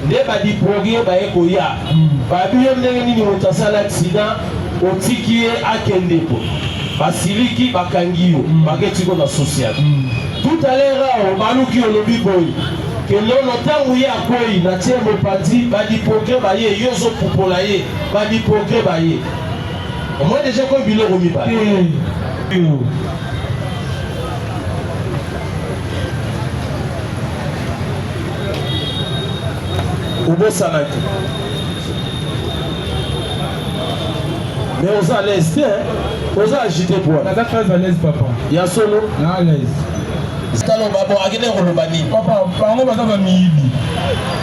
nde badiproge baye koya babi yo ndenge nini moto asala accident otiki ye akendeko basiliki bakangi yo baketiko na social tout à l'heure awo baluki olobi boye kelono ntango ye akwei na tie mopanzi badiprogre baye yo ozopupola ye badiprogre baye omoi deja koyi biloko mibale obosanaki mais oza à l'aise te oza agité poa naza très à l'aise papa ya solo na à l'aise taloba bon akende koloba nini papa bango baza bamiyibi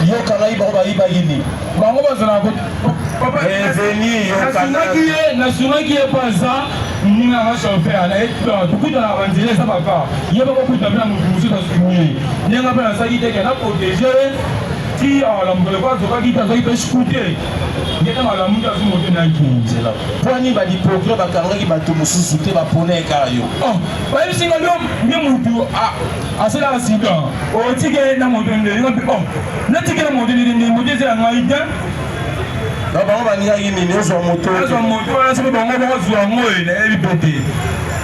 yokangai bango bayibaki nini bango bazala nasungaki ye mpenza ninganga chauffeur tokutana banzela eza baka ye bakokuta mpe na motu mosusu asumie ndenge mpe nasaki teke na protege ti alamuka loko azokaki te azwaki mpe shikute ngete malamu te azu moto naki nzela pwani badiprogre bakangaki bato mosusu te bapona ekaka yo bayebisinga nde motu asalaka accident otike na moto ndelinga mpe natike na moto ndende moto ezela ngai te na bango baningaki nini ozwa moto wana soki bango bakozwa yango nayebi mpe te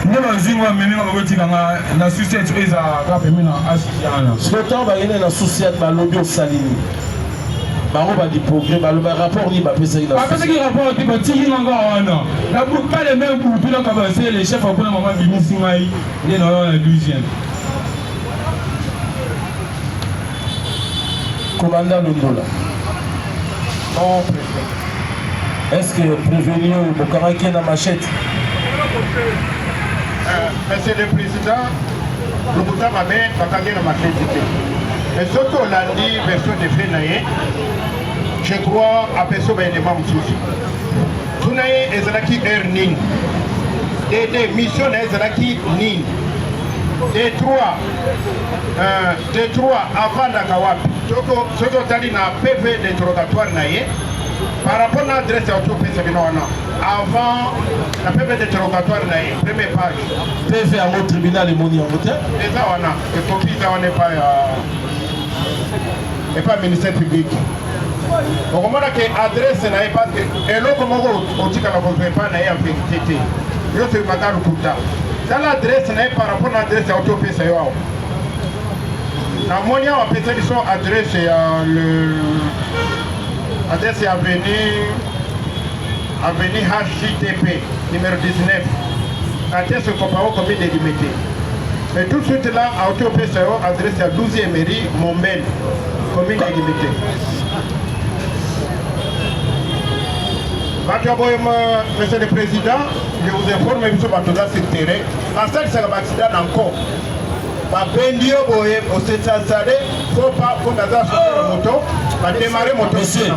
nde bazinga bamemi nga bakotikanga na susiete oyo ezalaka pemi na asiana soki ntango bakende na susiate balobi osali nini bango badiprogre baloba rapport nini bapesaki bapesaki rapport te batiki nganga wana kale me butu naka base le chef apona mama bimisi ngai nde na wana 12e commandant Londola. Non, est-ce que prévenu Bokaraki na machette? Monsieur le Président, le Bouddha m'a mis na machette. Et surtout, on a dit version de Fenaye, je crois à personne de membres sociaux. Tunaye ezalaki earning. Et des missions ezalaki ning. Des trois avant d'Akawapi. Soto tali na PV d'interrogatoire naye par rapport à l'adresse avant la PV d'interrogatoire naye première page PV à mon tribunal et mon voté et ça on a et copie ça on n'est pas et pas ministère public donc on a que adresse naye parce que et l'autre comment on dit qu'on ne pas naye en vérité yo c'est madame Kuta dans l'adresse naye par rapport à l'adresse à autopsie ça yo na monia wa pesa biso adresse ya le adresse ya avenue HJTP numéro 19 adresse Kopao commune de Limité. Mais tout de suite là à auto PCO adresse à 12e mairie Mombel commune de Limité. Monsieur le Président, je vous informe que nous sommes sur le terrain. En fait, c'est un accident encore. Babendio boye osetsatsale faut pas qu'on a la moto va démarrer moto monsieur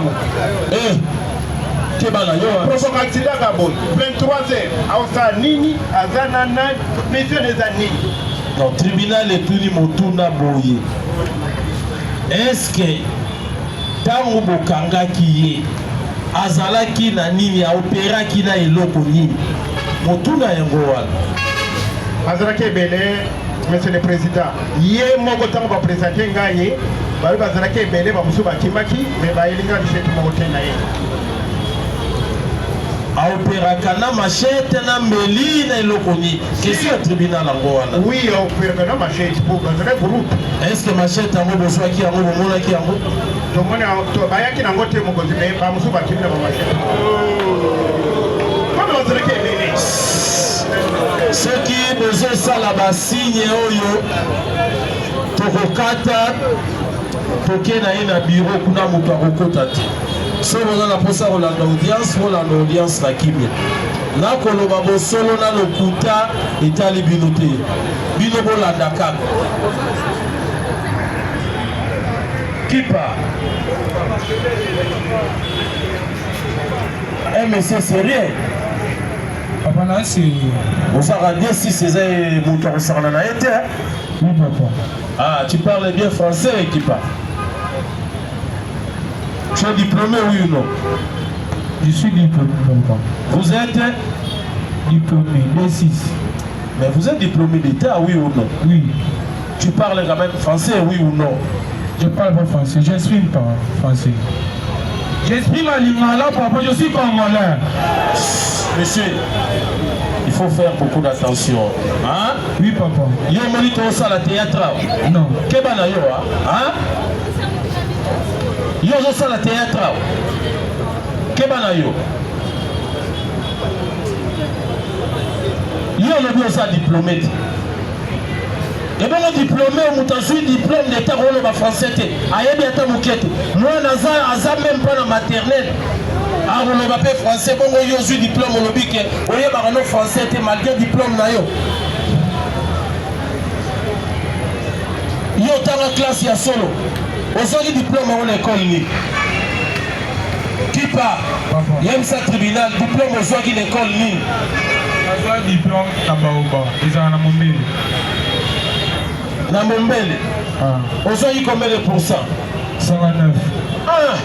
kebana yo provoque accident gabon 23h awsa nini azana na mission des années dans tribunal et tuni motuna boye est-ce que tango bokanga kiye azalaki na nini aoperaki na eloko nini motuna yango wana azalaki ebele monsieur le président ye moko ntango bapresente ngai babi bazalaki ebele bamosusu bakimaki me bayelinga lishetu moko te na ye aoperaka na machete na mbeli na eloko nini question ya tribunal yango wana oui aoperaka na machete po bazalaki groupe est-ce que machete yango bozwaki yango bomonaki yango tomoni bayaki nango te mokonzi me bamosusu bakimi na bamachete kome bazalaki ebele soki bozosala basigne oyo tokokata toke na ye na biro kuna moto akokota te so boza na mposa kolanda audience bolanda audience na kimia nakoloba bosolo na lokuta etali bino te bino bolanda kaka kipa monsieur sérieux papa na sérieux ozaka 2-6 eza moto akosakana na ye te oui papa. Ah, tu parles bien français, Kipa. Tu es diplômé, oui ou non? Je suis diplômé, papa. Vous êtes diplômé, D6. Mais vous êtes diplômé d'État, oui ou non? Oui. Tu parles quand même français, oui ou non? Je parle pas français, j'exprime pas français. J'exprime à l'Ingala, papa, je suis congolais. Monsieur, il faut faire beaucoup d'attention. Hein? Oui, papa. Yo monito ça la théâtre. Non. Keba na yo, hein? Yo ça la théâtre. Keba na yo. Yo no bio ça diplômé. Et bien le diplômé, on diplôme d'État rôle ba français te. Ayebi ata mukete. Moi naza même pas na maternelle. Ah, on ne va pas français, bon, on a eu diplôme au lobby, on a eu français, malgré diplôme. Il y a une classe, il y a solo. On a eu diplôme à l'école. Qui part? Il y a un tribunal, diplôme aux gens qui l'école. Il y a un diplôme à Baoba, ils ont un Mombele. Na Mombele? Aux gens qui combien de pourcents? 59. Ah!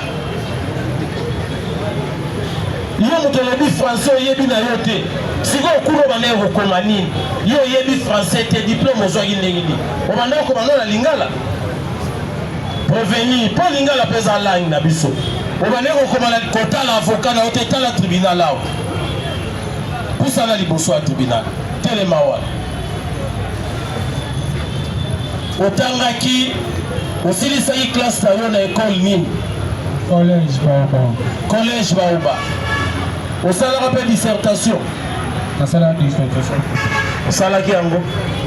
Yo mutolobi français yebi na yo te siko okulo bana ekokoma nini yo yebi français te diplôme ozwaki ndenge nini obanda okoma na lingala provenir mpo lingala mpe eza langue na biso obanda ekokoma kotala avocat na yo te tala tribunal awa pusana liboso ya tribunal telema wana otangaki osilisaki classe na yo na ekole nini Collège Baoba. Collège Baoba. Au salaire de dissertation. Au salaire de dissertation. Au salaire qui ango.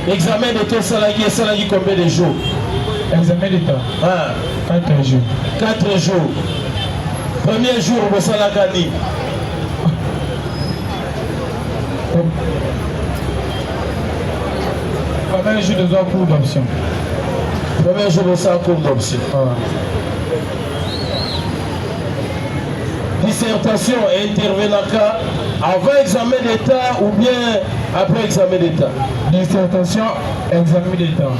Examen d'état, salaire qui combien de jours? Examen d'état. 4 jours. 4 jours. Premier jour, au salaire gagné. Premier jour, de cours d'option. Premier jour, au salaire cours d'option. Dissertation intervenaka avant examen d'état ou bien après examen d'état? Dissertation, examen d'état.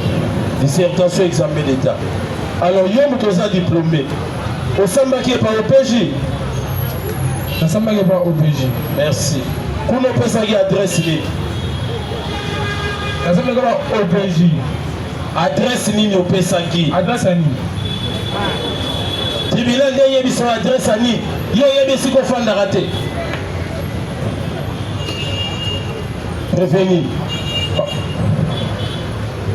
Dissertation, examen d'état. Alors, il y a un diplômé. Au Samba qui est par OPJ. Au Samba qui est par OPJ. Merci. Comment on peut s'agir adresse libre? Au Samba qui est par OPJ. Adresse libre au Pesaki. Adresse à Ni. Tribunal de son adresse à Ni. Yo yebi siko fanda raté. Prévenir.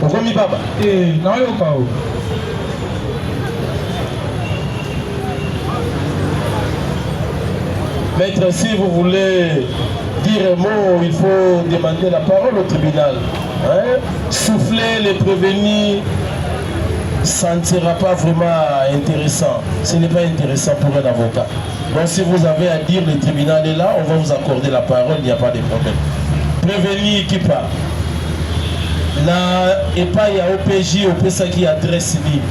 Okomi baba. Eh, non yo kao. Maître, si vous voulez dire un mot, il faut demander la parole au tribunal. Hein? Souffler, les prévenir, ça ne sera pas vraiment intéressant. Ce n'est pas intéressant pour un avocat. Donc si vous avez à dire, le tribunal est là, on va vous accorder la parole, il n'y a pas de problème. Prévenir qui part. Là, et pas il y a OPJ, OPSA qui adresse libre.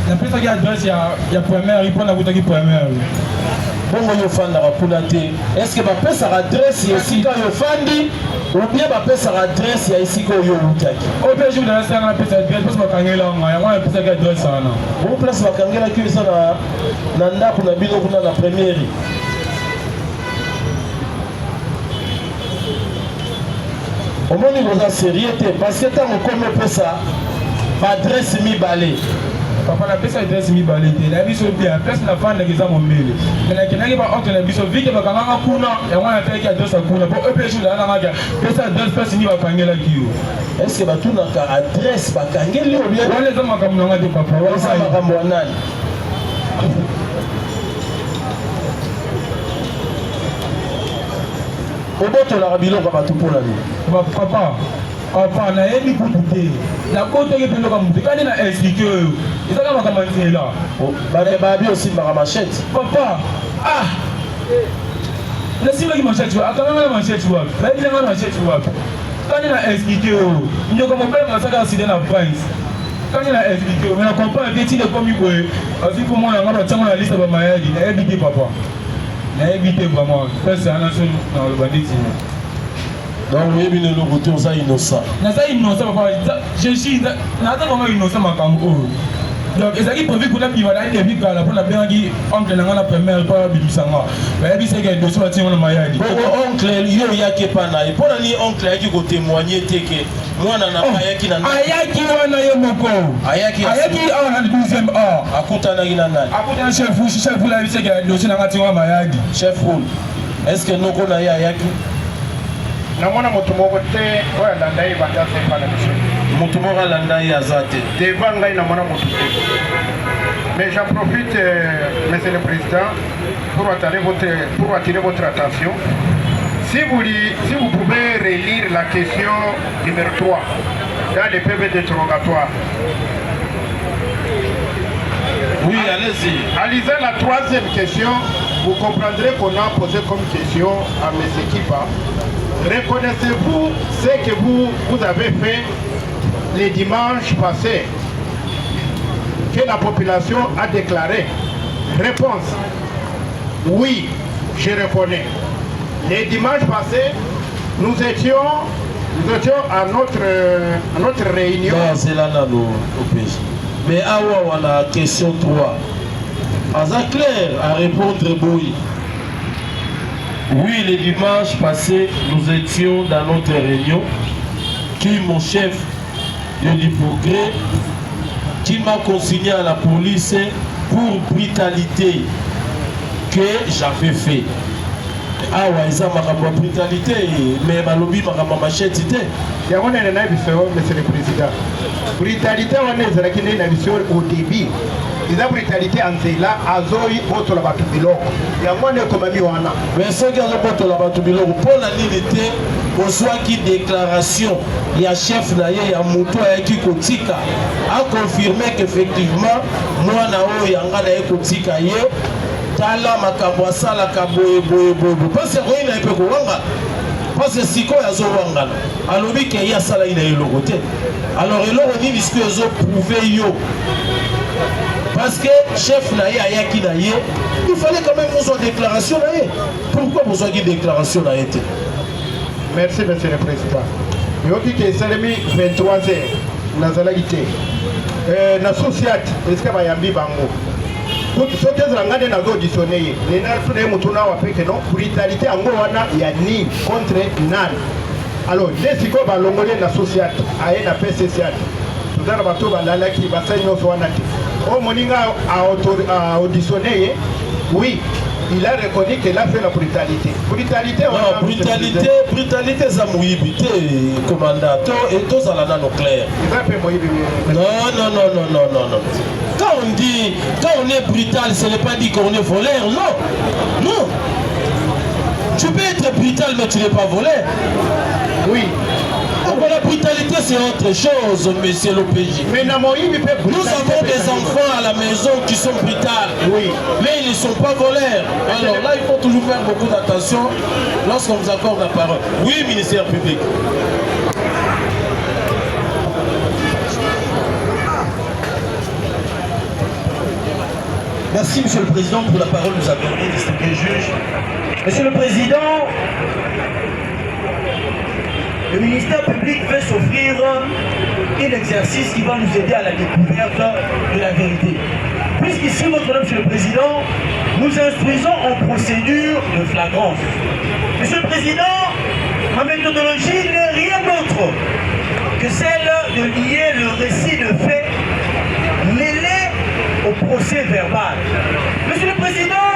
La personne qui adresse, il y a première, il prend la bouteille première. Bon, yo fanda rapuna te. Est-ce que ma sa adresse ici quand yo fandi ou bien ma sa adresse ici quand yo utaki? OPJ vous avez ça na pesa adresse parce que kangela nga ya mwa pesa adresse ça na. Bon place makangela ki ça na ndako na bino kuna na première. Au moins, nous avons sérieux, parce que tant qu'on peut ça, adresse mi balai. Papa la pesa adresse mi balai. La biso bien, place na fan de mon mail. Mais la kenaki ba oncle la biso vite ba kanga kuna, et on a fait adresse kuna. Pour EPJ là na ga. Pesa adresse place ni ba kangela kiyo. Est-ce que ba tout na adresse ba kangela ou bien? Wale za makambo na de papa. Wale za makambo nani? obotola biloko bato mpona nini papa papa nayebi kutu te nakotaki mpe ndoka motu kani na explike oyo ezaka makambo nzela babi osimbaka machete papa nasimbaki machete akanganga na machete wapi bayebisanga machete wapi kani na explike oyo ndeko mobele masaka aside na prince kani na explike oyo me na comprendre te tinde komi boye asi komona yanga batiango na liste bamayadi nayebi te papa nayebi te vraiment pese ana so na oloba ndeti donc oyebi lelo kote oza innocent naza innocent papa je suis naza vraiment innocent makambo oyo donc ezalaki prévu kuna bima na yebi kala mpona bengaki oncle na nga na primaire mpo abibisanga bayebi seke dossier batiango na mayadi oncle yo oyaki epa na ye mpona nini oncle ayaki kotémoigne te ke mwana na ayaki na ayaki wana ye moko ayaki awa na 12e heure akutanaki na nani akutana chef la yebi seke dossier na nga tiango na mayadi chef rule est ce que noko na ye ayaki namona moto moko te oyo alanda ye banda sepa na biso moto moko alanda ye aza te devant ngai namona moto te mais j'en profite monsieur le président pour attirer votre attention si vous pouvez relire la question numéro 3 dans le PV d'interrogatoire. Oui, allez-y. En lisant la troisième question, vous comprendrez qu'on a posé comme question à mes équipes. Reconnaissez-vous ce que vous avez fait les dimanches passés, que la population a déclaré? Réponse: oui, je reconnais. Les dimanches passés, nous étions à notre réunion. C'est là au pays. Mais awa la question 3. Aza clair à répondre oui. Oui, le dimanche passé, nous étions dans notre réunion. Qui mon chef de l'hypogré, qui m'a consigné à la police pour brutalité que j'avais fait. Ah ouais, ça m'a rappelé brutalité, mais ma lobby m'a rappelé machette. Il y a un monsieur le président. Brutalité, on est au début. Il a brutalité en cela, Azoi, autre la batubilo. Il y a moins de commis. Mais ce qui a rapporté la batubilo, pour la l'unité, au soit qui déclaration, il y a chef d'ailleurs, il y a Moutou qui Kotika, a confirmé qu'effectivement, moi, Nao, il y a un gars qui Kotika, tala makambo asala kaboye boye parce que rien n'a pas kowanga parce que siko yazo wanga alobi ke ya sala ina eloko te alors eloko ni bisque yazo prouver yo parce que chef na ye ayaki na ye il fallait quand même besoin déclaration na ye pourquoi besoin de déclaration na ye te merci monsieur le président yoki ke salemi 23h nazalaki te na sociate est-ce que bayambi bango soki ezalanga nde nazo-auditionne ye lena tuna ye motu na wapeke no brutalité yango wana ya nini contre nani alors nde sikoyo balongoli ye na sociate aye na pccate toza na bato balalaki basali nyonso wana te oyo moninga a-auditionne ye oui il a reconnu qu'il a fait la brutalité. Non, brutalité, ça mouibi, commandant, et tous à la non clair. Non. Quand on est brutal, ce n'est pas dit qu'on est voleur, non. Tu peux être brutal, mais tu n'es pas voleur. Oui. La brutalité, c'est autre chose, monsieur l'OPJ. Nous avons des enfants à la maison qui sont brutales, oui, mais ils ne sont pas voleurs. Alors là, il faut toujours faire beaucoup d'attention lorsqu'on vous accorde la parole. Oui, ministère public. Merci, monsieur le président, pour la parole nous accordée, distingué juge. Monsieur le président, le ministère public veut s'offrir un exercice qui va nous aider à la découverte de la vérité. Puisqu'ici, monsieur le président, nous instruisons en procédure de flagrance. Monsieur le président, ma méthodologie n'est rien d'autre autre que celle de lier le récit de fait mêlé au procès verbal. Monsieur le Président,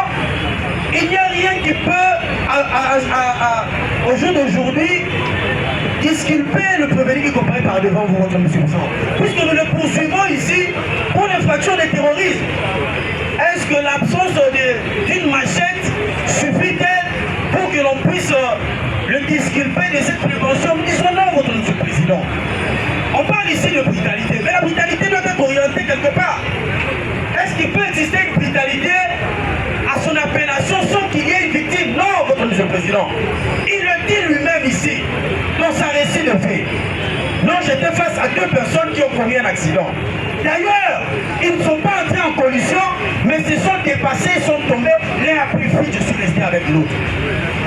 il n'y a rien qui peut, au jour d'aujourd'hui, disculper le prévenu qui comparaît par devant vous, votre monsieur le Président. Puisque nous le poursuivons ici pour l'infraction de terrorisme. Est-ce que l'absence d'une machette suffit-elle pour que l'on puisse le disculper de cette prévention? Nous disons non, votre monsieur le Président. On parle ici de brutalité, mais la brutalité doit être orientée quelque part. Est-ce qu'il peut exister une brutalité à son appellation sans qu'il y ait une victime? Non, votre monsieur le Président. Il le dit lui-même ici, dans sa récit de fait. Non, j'étais face à deux personnes qui ont commis un accident. D'ailleurs, ils ne sont pas entrés en collision, mais se sont dépassés, ils sont tombés. L'un a pris fuite, je suis resté avec l'autre.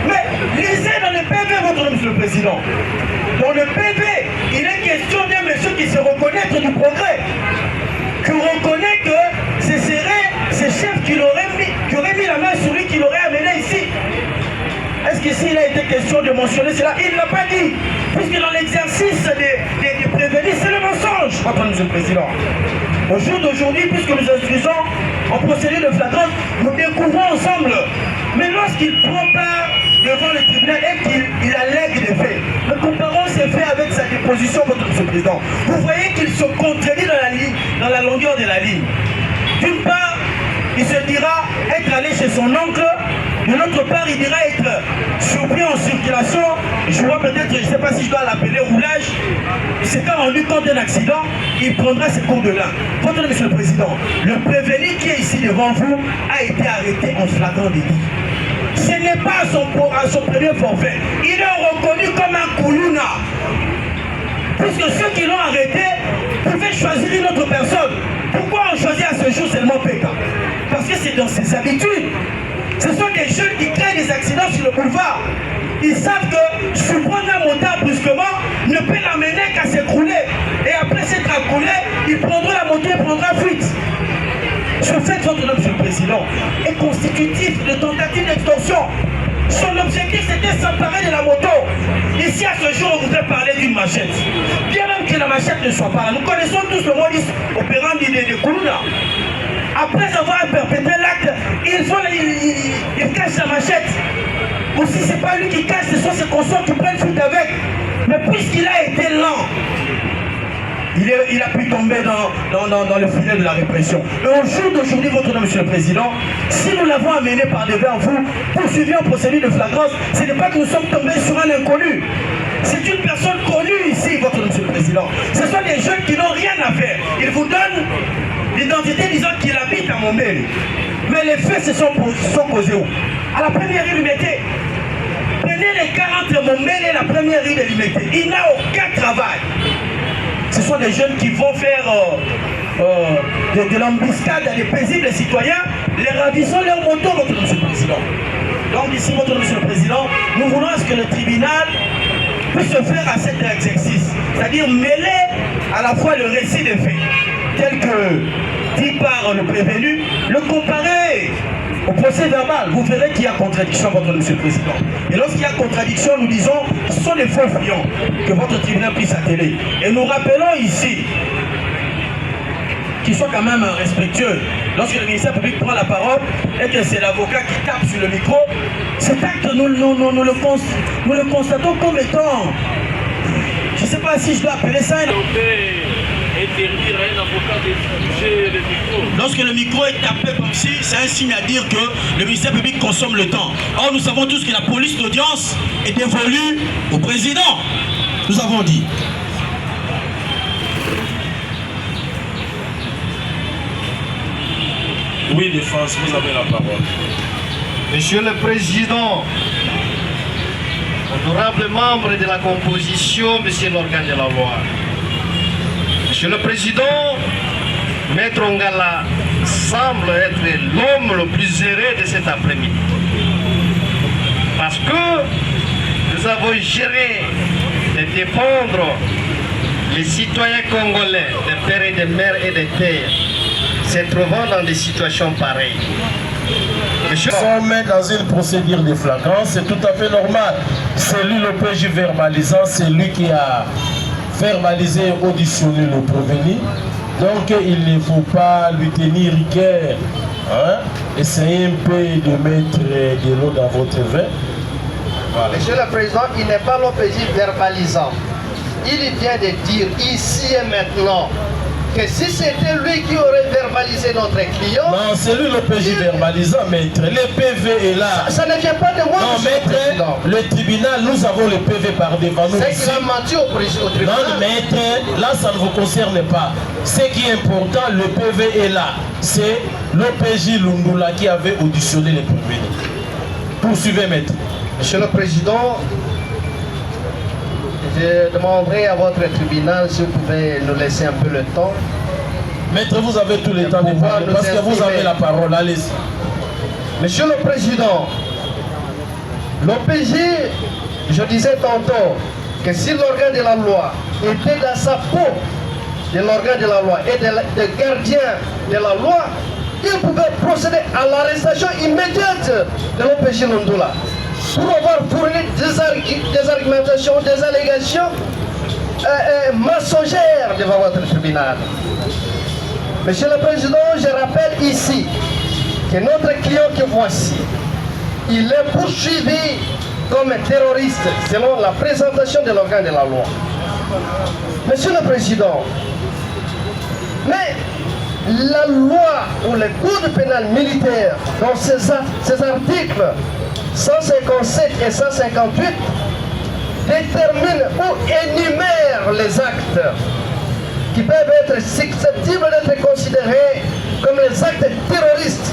Mais lisez dans le PV, votre monsieur le Président. Dans le PV, il est question d'un monsieur qui se reconnaît du progrès. Qui reconnaît que ce serait ce chef qui aurait mis la main sur lui, qui l'aurait amené ici. Est-ce qu'ici il a été question de mentionner cela? Il ne l'a pas dit. Puisque dans l'exercice des prévenus, c'est le mensonge, monsieur le Président. Au jour d'aujourd'hui, puisque nous instruisons en procédure de flagrance, nous découvrons ensemble. Mais lorsqu'il prend part devant le tribunal et qu'il allègue des faits, nous comparons ces faits avec sa déposition, monsieur le Président. Vous voyez qu'il se contredit dans la longueur de la ligne. D'une part, il se dira être allé chez son oncle. De l'autre part, il dira être surpris en circulation. Je vois peut-être, je ne sais pas si je dois l'appeler roulage. Il s'est rendu compte d'un accident, il prendra ses cours de là. Votre monsieur le Président, le prévenu qui est ici devant vous a été arrêté en flagrant délit. Ce n'est pas à son premier forfait. Il est reconnu comme un koulouna. Puisque ceux qui l'ont arrêté pouvaient choisir une autre personne. Pourquoi on choisit à ce jour seulement Pékin? Parce que c'est dans ses habitudes. Ce sont des jeunes qui créent des accidents sur le boulevard. Ils savent que surprendre un motard brusquement ne peut l'amener qu'à s'écrouler. Et après s'être écroulé, il prendra la moto et prendra fuite. Ce fait, votre nom, monsieur le Président, est constitutif de tentative d'extorsion. Son objectif, c'était s'emparer de la moto. Ici, à ce jour, on voudrait parler d'une machette. Bien même que la machette ne soit pas là. Nous connaissons tous le modus operandi de Koulouna. Après avoir perpétré l'acte, il cache la machette. Ou si ce n'est pas lui qui cache, ce sont ses consorts qui prennent fuite avec. Mais puisqu'il a été lent, il a pu tomber dans le filet de la répression. Et au jour d'aujourd'hui, votre nom, monsieur le Président, si nous l'avons amené par devant vous, poursuivi en procédure de flagrance, ce n'est pas que nous sommes tombés sur un inconnu. C'est une personne connue ici, votre nom, monsieur le Président. Ce sont des jeunes qui n'ont rien à faire. Ils vous donnent l'identité disant qu'il habite à Montbéli. Mais les faits se sont posés où? À la première rue Limité. Prenez l'écart entre Montbéli et la première rue de Limité. Il n'a aucun travail. Ce sont des jeunes qui vont faire de l'embuscade à des paisibles citoyens, les ravissant leur moto, votre monsieur le Président. Donc ici, votre monsieur le Président, nous voulons à ce que le tribunal puisse se faire à cet exercice. C'est-à-dire mêler à la fois le récit des faits, tel que dit par le prévenu, le comparer au procès verbal. Vous verrez qu'il y a contradiction, votre monsieur le Président. Et lorsqu'il y a contradiction, nous disons, ce sont des faux fuyants que votre tribunal puisse atteler. Et nous rappelons ici qu'ils soient quand même respectueux. Lorsque le ministère public prend la parole et que c'est l'avocat qui tape sur le micro, cet acte, nous le constatons comme étant, je ne sais pas si je dois appeler ça interdire à un avocat de toucher le micro. Lorsque le micro est tapé comme si, c'est un signe à dire que le ministère public consomme le temps. Or, nous savons tous que la police d'audience est dévolue au président. Nous avons dit. Oui, défense, vous avez la parole. Monsieur le Président, honorables membres de la composition, monsieur l'organe de la loi, Monsieur le Président, Maître Ongala semble être l'homme le plus heureux de cet après-midi. Parce que nous avons géré de défendre les citoyens congolais, des pères et des mères et des pères, se trouvant dans des situations pareilles. Nous sommes dans une procédure de flagrance, c'est tout à fait normal. C'est lui le PJ verbalisant, c'est lui qui a verbalisé et auditionné le prévenu. Donc il ne faut pas lui tenir rigueur. Hein? Essayez un peu de mettre de l'eau dans votre vin. Voilà. Monsieur le Président, il n'est pas l'OPJ verbalisant. Il vient de dire ici et maintenant que si c'était lui qui aurait verbalisé notre client... Non, c'est lui l'OPJ verbalisant, maître. Le PV est là. Ça ne vient pas de moi, non, maître, le tribunal, nous avons le PV par devant nous. C'est qu'il a menti au tribunal. Non, maître, là, ça ne vous concerne pas. Ce qui est important, le PV est là. C'est l'OPJ Lundula qui avait auditionné les prévenus. Poursuivez, maître. Monsieur le Président, je demanderai à votre tribunal si vous pouvez nous laisser un peu le temps. Maître, vous avez tout le temps de parler parce que vous avez la parole. Allez-y. Monsieur le Président, l'OPJ, je disais tantôt que si l'organe de la loi était dans sa peau de l'organe de la loi et de gardien de la loi, il pouvait procéder à l'arrestation immédiate de l'OPJ Lundula pour avoir fourni des argumentations, des allégations mensongères devant votre tribunal. Monsieur le Président, je rappelle ici que notre client que voici, il est poursuivi comme terroriste selon la présentation de l'organe de la loi. Monsieur le Président, mais la loi ou le code pénal militaire, dans ses articles 157 et 158, détermine ou énumère les actes qui peuvent être susceptibles d'être considérés comme les actes terroristes.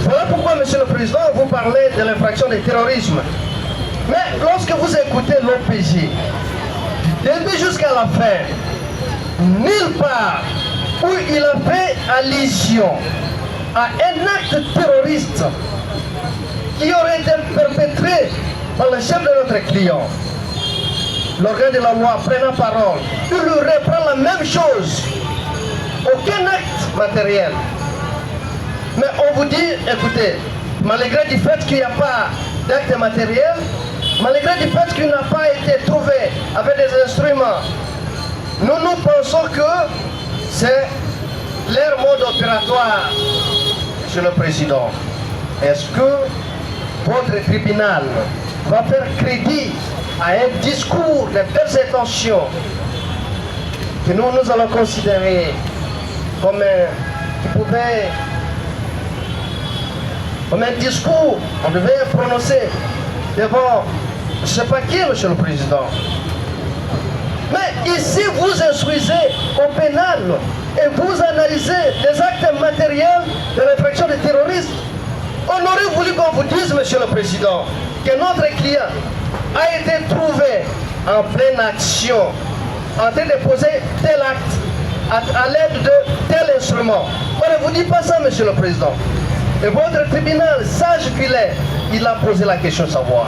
Voilà pourquoi, Monsieur le Président, vous parlez de l'infraction de terrorisme. Mais lorsque vous écoutez l'OPJ, du début jusqu'à la fin, nulle part où il a fait allusion à un acte terroriste qui aurait été perpétré par le chef de notre client, l'organe de la loi prenant parole, il lui reprend la même chose. Aucun acte matériel. Mais on vous dit, écoutez, malgré du fait qu'il n'y a pas d'acte matériel, malgré du fait qu'il n'a pas été trouvé avec des instruments, nous pensons que c'est leur mode opératoire, Monsieur le Président. Est-ce que votre tribunal va faire crédit à un discours de présentation que nous allons considérer comme un discours on devait prononcer devant je ne sais pas qui, Monsieur le Président. Mais ici vous instruisez au pénal et vous analysez des actes matériels de l'infraction de terrorisme. On aurait voulu qu'on vous dise, Monsieur le Président, que notre client a été trouvé en pleine action, en train de poser tel acte à l'aide de tel instrument. On ne vous dit pas ça, Monsieur le Président. Et votre tribunal, sage qu'il est, il a posé la question de savoir,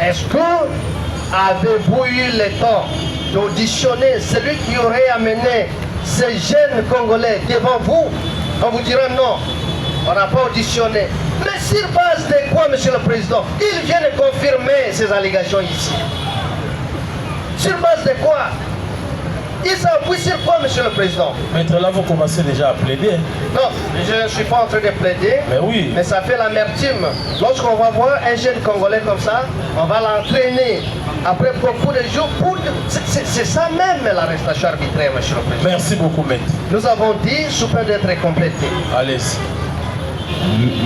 est-ce que avez-vous eu le temps d'auditionner celui qui aurait amené ces jeunes Congolais devant vous? On vous dira non, on n'a pas auditionné. Mais sur base de quoi, Monsieur le Président? Il vient de confirmer ces allégations ici. Sur base de quoi? Il s'appuie sur quoi, Monsieur le Président? Maître, là, vous commencez déjà à plaider. Non, je ne suis pas en train de plaider. Mais oui. Mais ça fait l'amertume. Lorsqu'on va voir un jeune Congolais comme ça, on va l'entraîner après beaucoup de jours. C'est ça même l'arrestation arbitraire, Monsieur le Président. Merci beaucoup, Maître. Nous avons dit, sous peine d'être complété. Allez-y.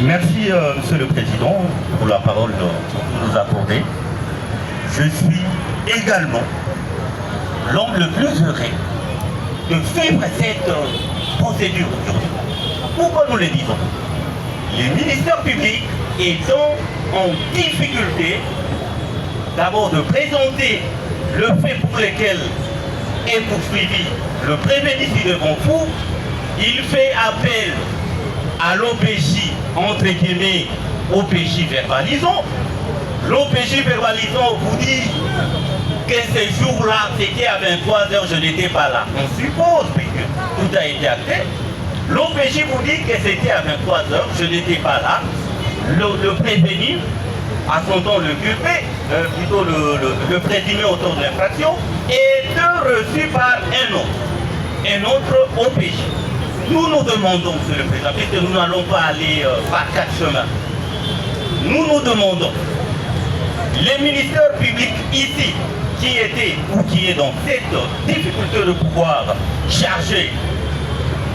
Merci, Monsieur le Président, pour la parole que vous nous accordez. Je suis également l'homme le plus heureux de suivre cette procédure aujourd'hui. Pourquoi nous le disons? Les ministères publics étant en difficulté d'abord de présenter le fait pour lequel est poursuivi le prévenu ici devant vous, il fait appel à l'OPJ, entre guillemets, OPJ verbalisant. L'OPJ verbalisant vous dit que ce jour-là, c'était à 23h, je n'étais pas là. On suppose, puisque tout a été acté. L'OPJ vous dit que c'était à 23 h, je n'étais pas là. Le prévenu, à son temps le culpé, plutôt le présumé auteur de l'infraction, était reçu par un autre OPJ. Nous nous demandons, Monsieur le Président, puisque nous n'allons pas aller par 4 chemins, nous demandons, les ministères publics ici, qui était ou qui est dans cette difficulté de pouvoir charger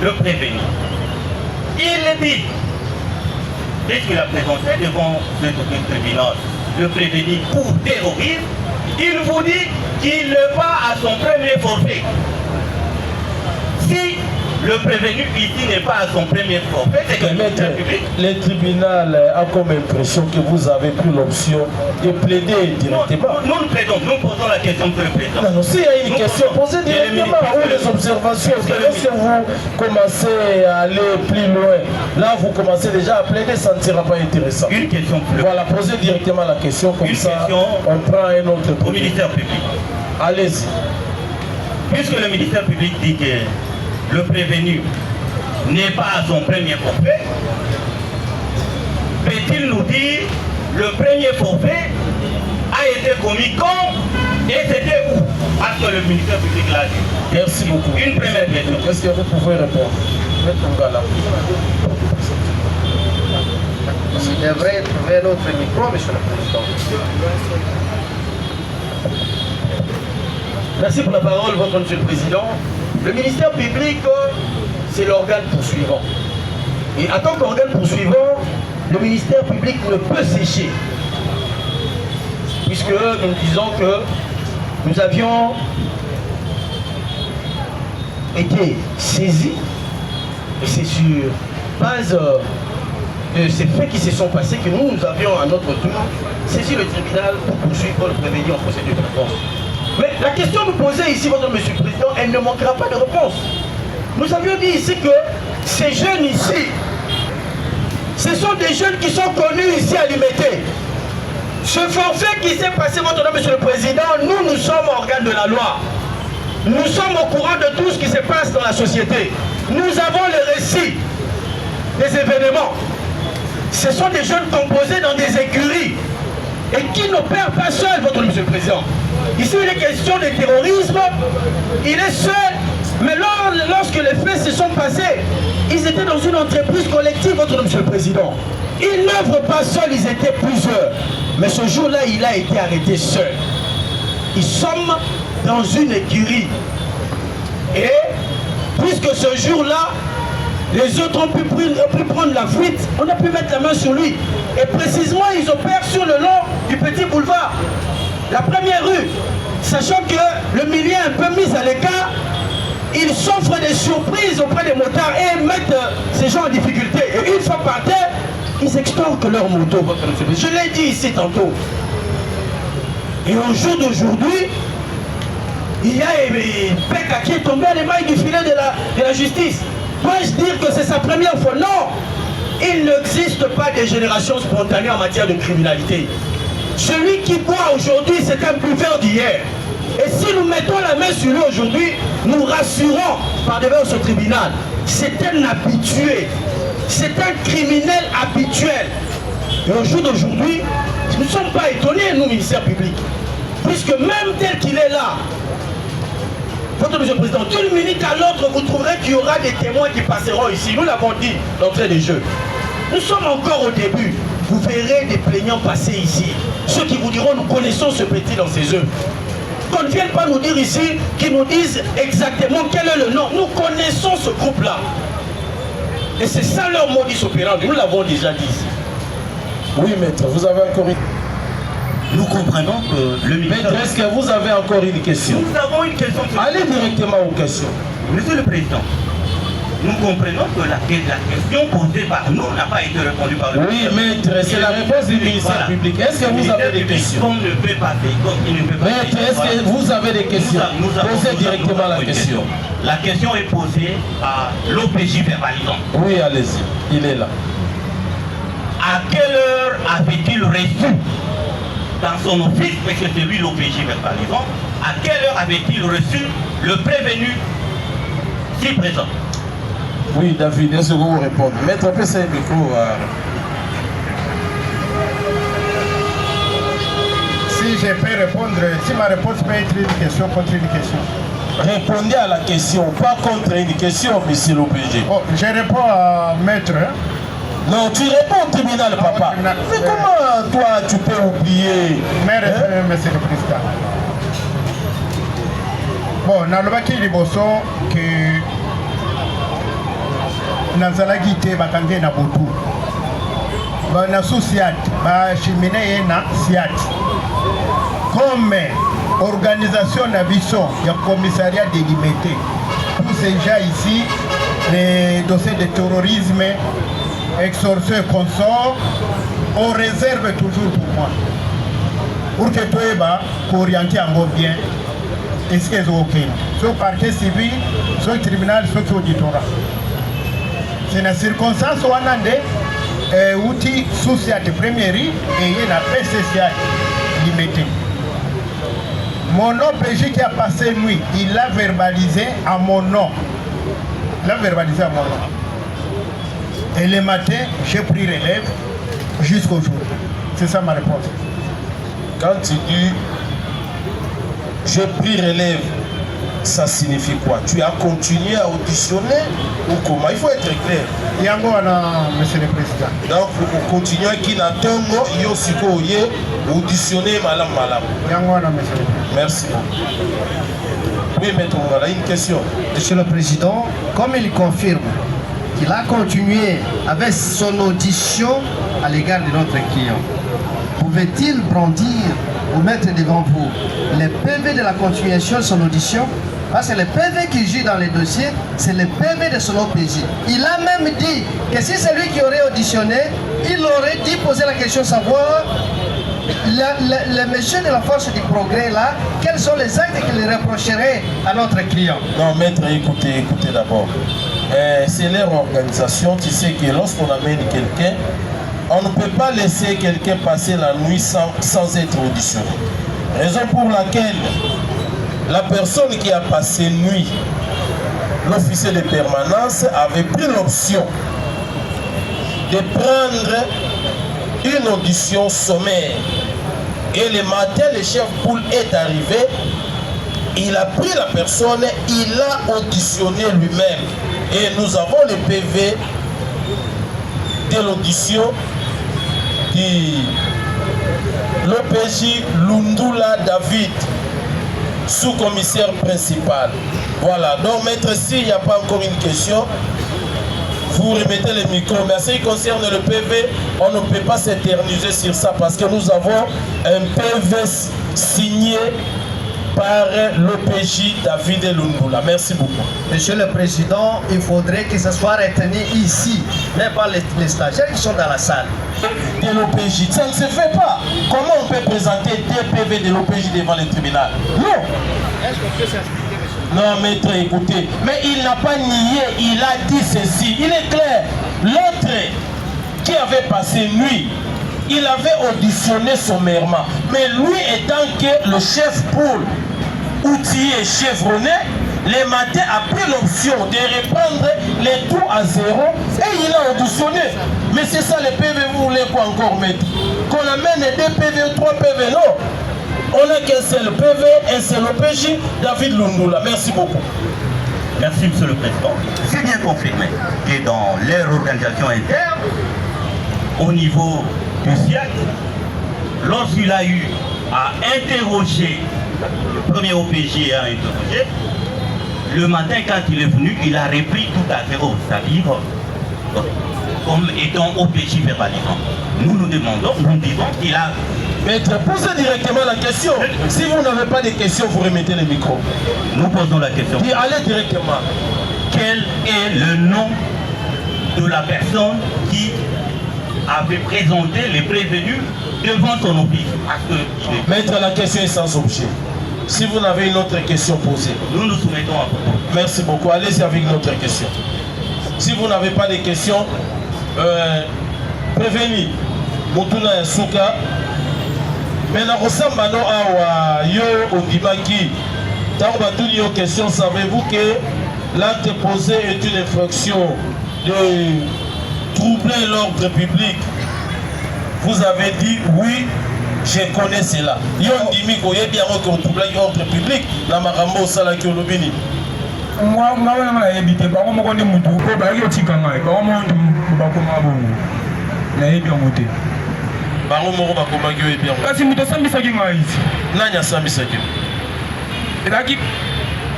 le prévenu, il dit, dès qu'il a présenté devant ce tribunal le prévenu pour terrorisme, il vous dit qu'il ne va à son premier forfait. Si le prévenu ici n'est pas à son premier forfait, c'est que le tribunal a comme impression que vous avez pris l'option de plaider directement. Nous plaidons, nous posons la question de le président. Non, s'il y a une question, posez directement ou les observations. Est-ce que vous commencez à aller plus loin? Là, vous commencez déjà à plaider, ça ne sera pas intéressant. Une question plus. Voilà, posez directement la question, comme ça on prend un autre au ministère public. Allez-y. Puisque le ministère public dit que le prévenu n'est pas à son premier forfait, peut-il nous dire le premier forfait a été commis quand et c'était où? Parce que le ministère public l'a dit. Merci beaucoup. Une première question. Est-ce que vous pouvez répondre? Il devrait trouver notre micro, Monsieur le Président. Merci pour la parole, votre Monsieur le Président. Le ministère public, c'est l'organe poursuivant. Et en tant qu'organe poursuivant, le ministère public ne peut sécher. Puisque nous disons que nous avions été saisis, et c'est sur base de ces faits qui se sont passés que nous avions à notre tour saisi le tribunal pour poursuivre le prévenu en procédure de réponse. Mais la question nous posée ici, votre Monsieur le Président, elle ne manquera pas de réponse. Nous avions dit ici que ces jeunes ici, ce sont des jeunes qui sont connus ici à Limete. Ce forfait qui s'est passé, votre Monsieur le Président, nous sommes organes de la loi. Nous sommes au courant de tout ce qui se passe dans la société. Nous avons le récit des événements. Ce sont des jeunes composés dans des écuries et qui n'opèrent pas seuls, votre Monsieur le Président. Ici, il est question de terrorisme, il est seul, mais lorsque les faits se sont passés, ils étaient dans une entreprise collective, votre Monsieur le Président. Ils n'œuvrent pas seuls, ils étaient plusieurs. Mais ce jour-là, il a été arrêté seul. Ils sont dans une écurie. Et puisque ce jour-là, les autres ont pu prendre la fuite, on a pu mettre la main sur lui. Et précisément, ils opèrent sur le long du petit boulevard. La première rue, sachant que le milieu est un peu mis à l'écart, ils s'offrent des surprises auprès des motards et mettent ces gens en difficulté. Et une fois par terre, ils extorquent leur moto. Je l'ai dit ici tantôt. Et au jour d'aujourd'hui, il y a Peka qui est tombé à l'émail du filet de la justice. Dois-je dire que c'est sa première fois? Non! Il n'existe pas de génération spontanée en matière de criminalité. Celui qui boit aujourd'hui, c'est un buveur d'hier. Et si nous mettons la main sur lui aujourd'hui, nous rassurons par devant ce tribunal. C'est un habitué. C'est un criminel habituel. Et au jour d'aujourd'hui, nous ne sommes pas étonnés, nous, ministère public. Puisque même tel qu'il est là, votre Monsieur le Président, d'une minute à l'autre, vous trouverez qu'il y aura des témoins qui passeront ici. Nous l'avons dit d'entrée des jeux. Nous sommes encore au début. Vous verrez des plaignants passer ici. Ceux qui vous diront, nous connaissons ce petit dans ses œuvres. Qu'on ne vienne pas nous dire ici, qu'ils nous disent exactement quel est le nom. Nous connaissons ce groupe-là. Et c'est ça leur modus operandi. Nous l'avons déjà dit ici. Oui, maître, vous avez encore une... Nous comprenons que le ministère... Maître, est-ce que vous avez encore une question? Nous avons une question. Allez directement aux questions. Monsieur le Président, nous comprenons que la question posée par nous n'a pas été répondue par le ministère. Oui, maître, c'est la réponse du ministère public. Est-ce que vous avez des questions? Comme ne peut pas faire, comme il ne peut pas maître, est-ce que vous avez des questions? Posez directement la question. La question est posée à l'OPJ verbalisant. Oui, allez-y, il est là. À quelle heure avait-il reçu dans son office, parce que c'est lui l'OPJ verbalisant, à quelle heure avait-il reçu le prévenu si présent? Oui, David, est-ce que vous répondez? Maître, c'est un micro. Si je peux répondre, si ma réponse peut être une question contre une question. Répondez à la question, pas contre une question, monsieur l'OPG. Oh, je réponds à maître. Hein? Non, tu réponds au tribunal, papa. Mais comment toi tu peux oublier? Monsieur le Président. Bon, nalobaki liboso que nazalaki te bakangi na butu. Na sociat, ba chimine na siat. Comme organisation d'avision, il y a un commissariat délimité. Tous ces gens ici, les dossiers de terrorisme, extorsion et consort, on réserve toujours pour moi. Pour que tu aies orienté en bien, est-ce que c'est OK? Soit le parquet civil, soit le tribunal, soit l'auditorat. C'est une circonstance où on a des outils sociaux de première et il y a une PCCA limitée. Mon OPJ qui a passé nuit, il l'a verbalisé à mon nom. Il l'a verbalisé à mon nom. Et le matin, j'ai pris relève jusqu'au jour. C'est ça ma réponse. Quand tu dis j'ai pris relève, ça signifie quoi? Tu as continué à auditionner ou comment? Il faut être clair. Yango ana, monsieur le Président. Donc, pour continuer, qui n'attend Yosiko Oye, auditionner malam. Yango ana, monsieur le Président. Merci beaucoup. Oui, maître, voilà une question. Monsieur le Président, comme il confirme qu'il a continué avec son audition à l'égard de notre client, pouvait-il brandir ou mettre devant vous les PV de la continuation de son audition? Parce que le PV qui joue dans les dossiers, c'est le PV de son OPJ. Il a même dit que si c'est lui qui aurait auditionné, il aurait dit poser la question savoir le monsieur de la force du progrès là, quels sont les actes qu'il reprocherait à notre client? Non, maître, écoutez d'abord. C'est leur organisation. Tu sais que lorsqu'on amène quelqu'un, on ne peut pas laisser quelqu'un passer la nuit sans être auditionné. Raison pour laquelle la personne qui a passé nuit, l'officier de permanence, avait pris l'option de prendre une audition sommaire. Et le matin, le chef Poul est arrivé, il a pris la personne, il l'a auditionné lui-même. Et nous avons le PV de l'audition de l'OPJ Lundula David, sous-commissaire principal. Voilà, donc maître, s'il n'y a pas encore une question, vous remettez le micro. Mais en ce qui concerne le PV, on ne peut pas s'éterniser sur ça parce que nous avons un PV signé par l'OPJ David Lundula. Merci beaucoup. Monsieur le Président, il faudrait que ce soit retenu ici, mais pas les stagiaires qui sont dans la salle. De l'OPJ, ça ne se fait pas. Comment on peut présenter des PV de l'OPJ devant le tribunal? Non. Est-ce qu'on peut s'expliquer, monsieur? Non, maître, écoutez. Mais il n'a pas nié, il a dit ceci. Il est clair. L'autre qui avait passé nuit, il avait auditionné sommairement. Mais lui étant que le chef Poul, outillé, chevronné, le matin a pris l'option de reprendre les tout à zéro et il a auditionné. Mais c'est ça le PV, vous voulez quoi encore mettre? Qu'on amène 2 PV, 3 PV, non. On n'a qu'un seul PV, un seul OPJ, David Lundula. Merci beaucoup. Merci, Monsieur le Président. C'est bien confirmé que dans leur organisation interne, au niveau du SIAC, lorsqu'il a eu à interroger le premier OPJ à interroger, le matin quand il est venu, il a repris tout à zéro, c'est-à-dire comme étant OPJ verbalisant. Nous nous demandons, nous disons qu'il a... Maître, posez directement la question. Si vous n'avez pas de questions, vous remettez le micro. Nous posons la question. Puis allez directement. Quel est le nom de la personne qui avait présenté les prévenus devant son office? Maître, la question est sans objet. Si vous n'avez une autre question posée, nous nous soumettons à vous. Merci beaucoup. Allez-y avec une autre question. Si vous n'avez pas de questions, prévenez. Motuna Yasuka. Maintenant, Rosambano Awa, Yo Ondimaki. Tant que vous avez une question, savez-vous que L'acte posé est une infraction de troubler l'ordre public. Vous avez dit oui, je connais cela. Yon dimi ko yebi yango ko troubler l'ordre public na makambo sala ki olobini. Moi na yebite ba ko mo ndi mutu ko ba yo tikanga ba ko mo ndi ba ko mabongo. Na yebi ngote. Ba ko mo ba ko magyo yebi yango. Kasi mutu sambisa ki ngaiti. Nanya sambisa ki. Edaki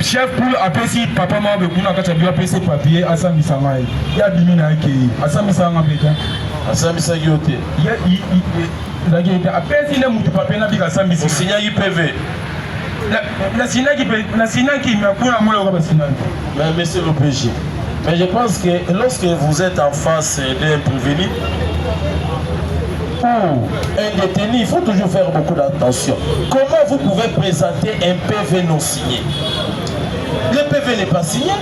chef pour apesi papa ma be kuna kata bi apesi papier asambisa ngai. Ya bimi na ke asambisa ngapeta. Asambisa yote. Ya Zagite apesi na mutu papier na bika asambisa. Signa IPV. La Sinaki m'a couru à moi. Mais monsieur l'OPJ, mais je pense que lorsque vous êtes en face d'un prévenu ou un détenu, il faut toujours faire beaucoup d'attention. Comment vous pouvez présenter un PV non signé? Le PV n'est pas signé.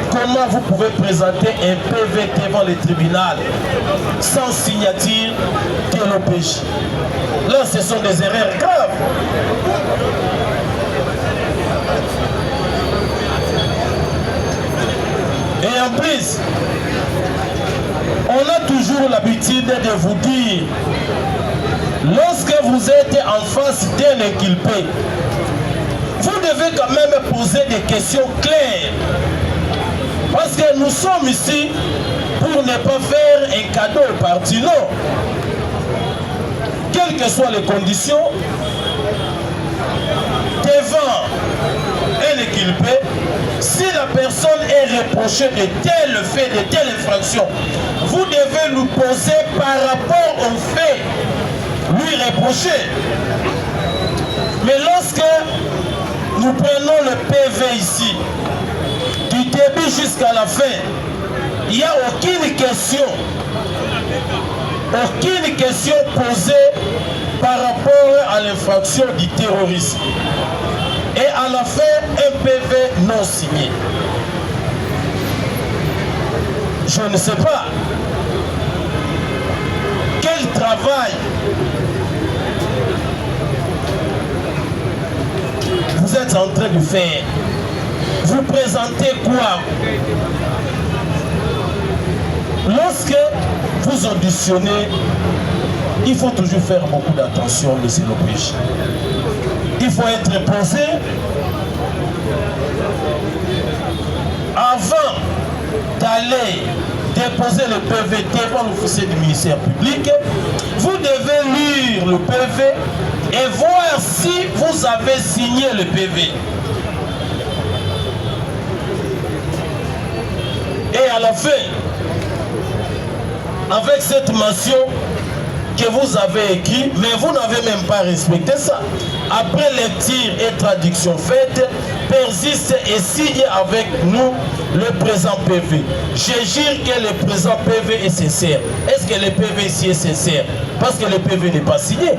Comment vous pouvez présenter un PV devant le tribunal sans signature de l'OPJ? Là, ce sont des erreurs graves. Et en plus, on a toujours l'habitude de vous dire, lorsque vous êtes en face d'un inculpé, vous devez quand même poser des questions claires. Parce que nous sommes ici pour ne pas faire un cadeau au parti, non. Quelles que soient les conditions, devant un inculpé, si la personne est reprochée de tel fait, de telle infraction, vous devez nous poser par rapport au fait, lui reprocher. Mais lorsque nous prenons le PV ici, du début jusqu'à la fin, il n'y a aucune question posée par rapport à l'infraction du terrorisme. Et à la fin, un PV non signé. Je ne sais pas quel travail vous êtes en train de faire. Vous présentez quoi? Lorsque vous auditionnez, il faut toujours faire beaucoup d'attention, monsieur l'OPJ. Il faut être posé avant d'aller déposer le PV devant l'officier du ministère public. Vous devez lire le PV et voir si vous avez signé le PV. Et à la fin, avec cette mention que vous avez écrite, mais vous n'avez même pas respecté ça. Après lecture et traduction faite, persiste et signe avec nous le présent PV. Je jure que le présent PV est sincère. Est-ce que le PV ici est sincère? Parce que le PV n'est pas signé.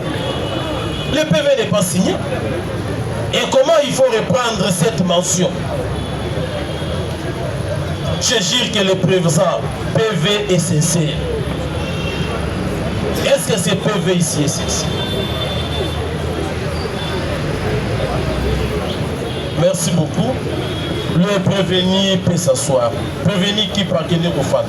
Le PV n'est pas signé. Et comment il faut reprendre cette mention? Je jure que le présent PV est sincère. Est-ce que ce PV ici est sincère? Merci beaucoup. Le prévenu peut s'asseoir. Prévenu qui parle au fan.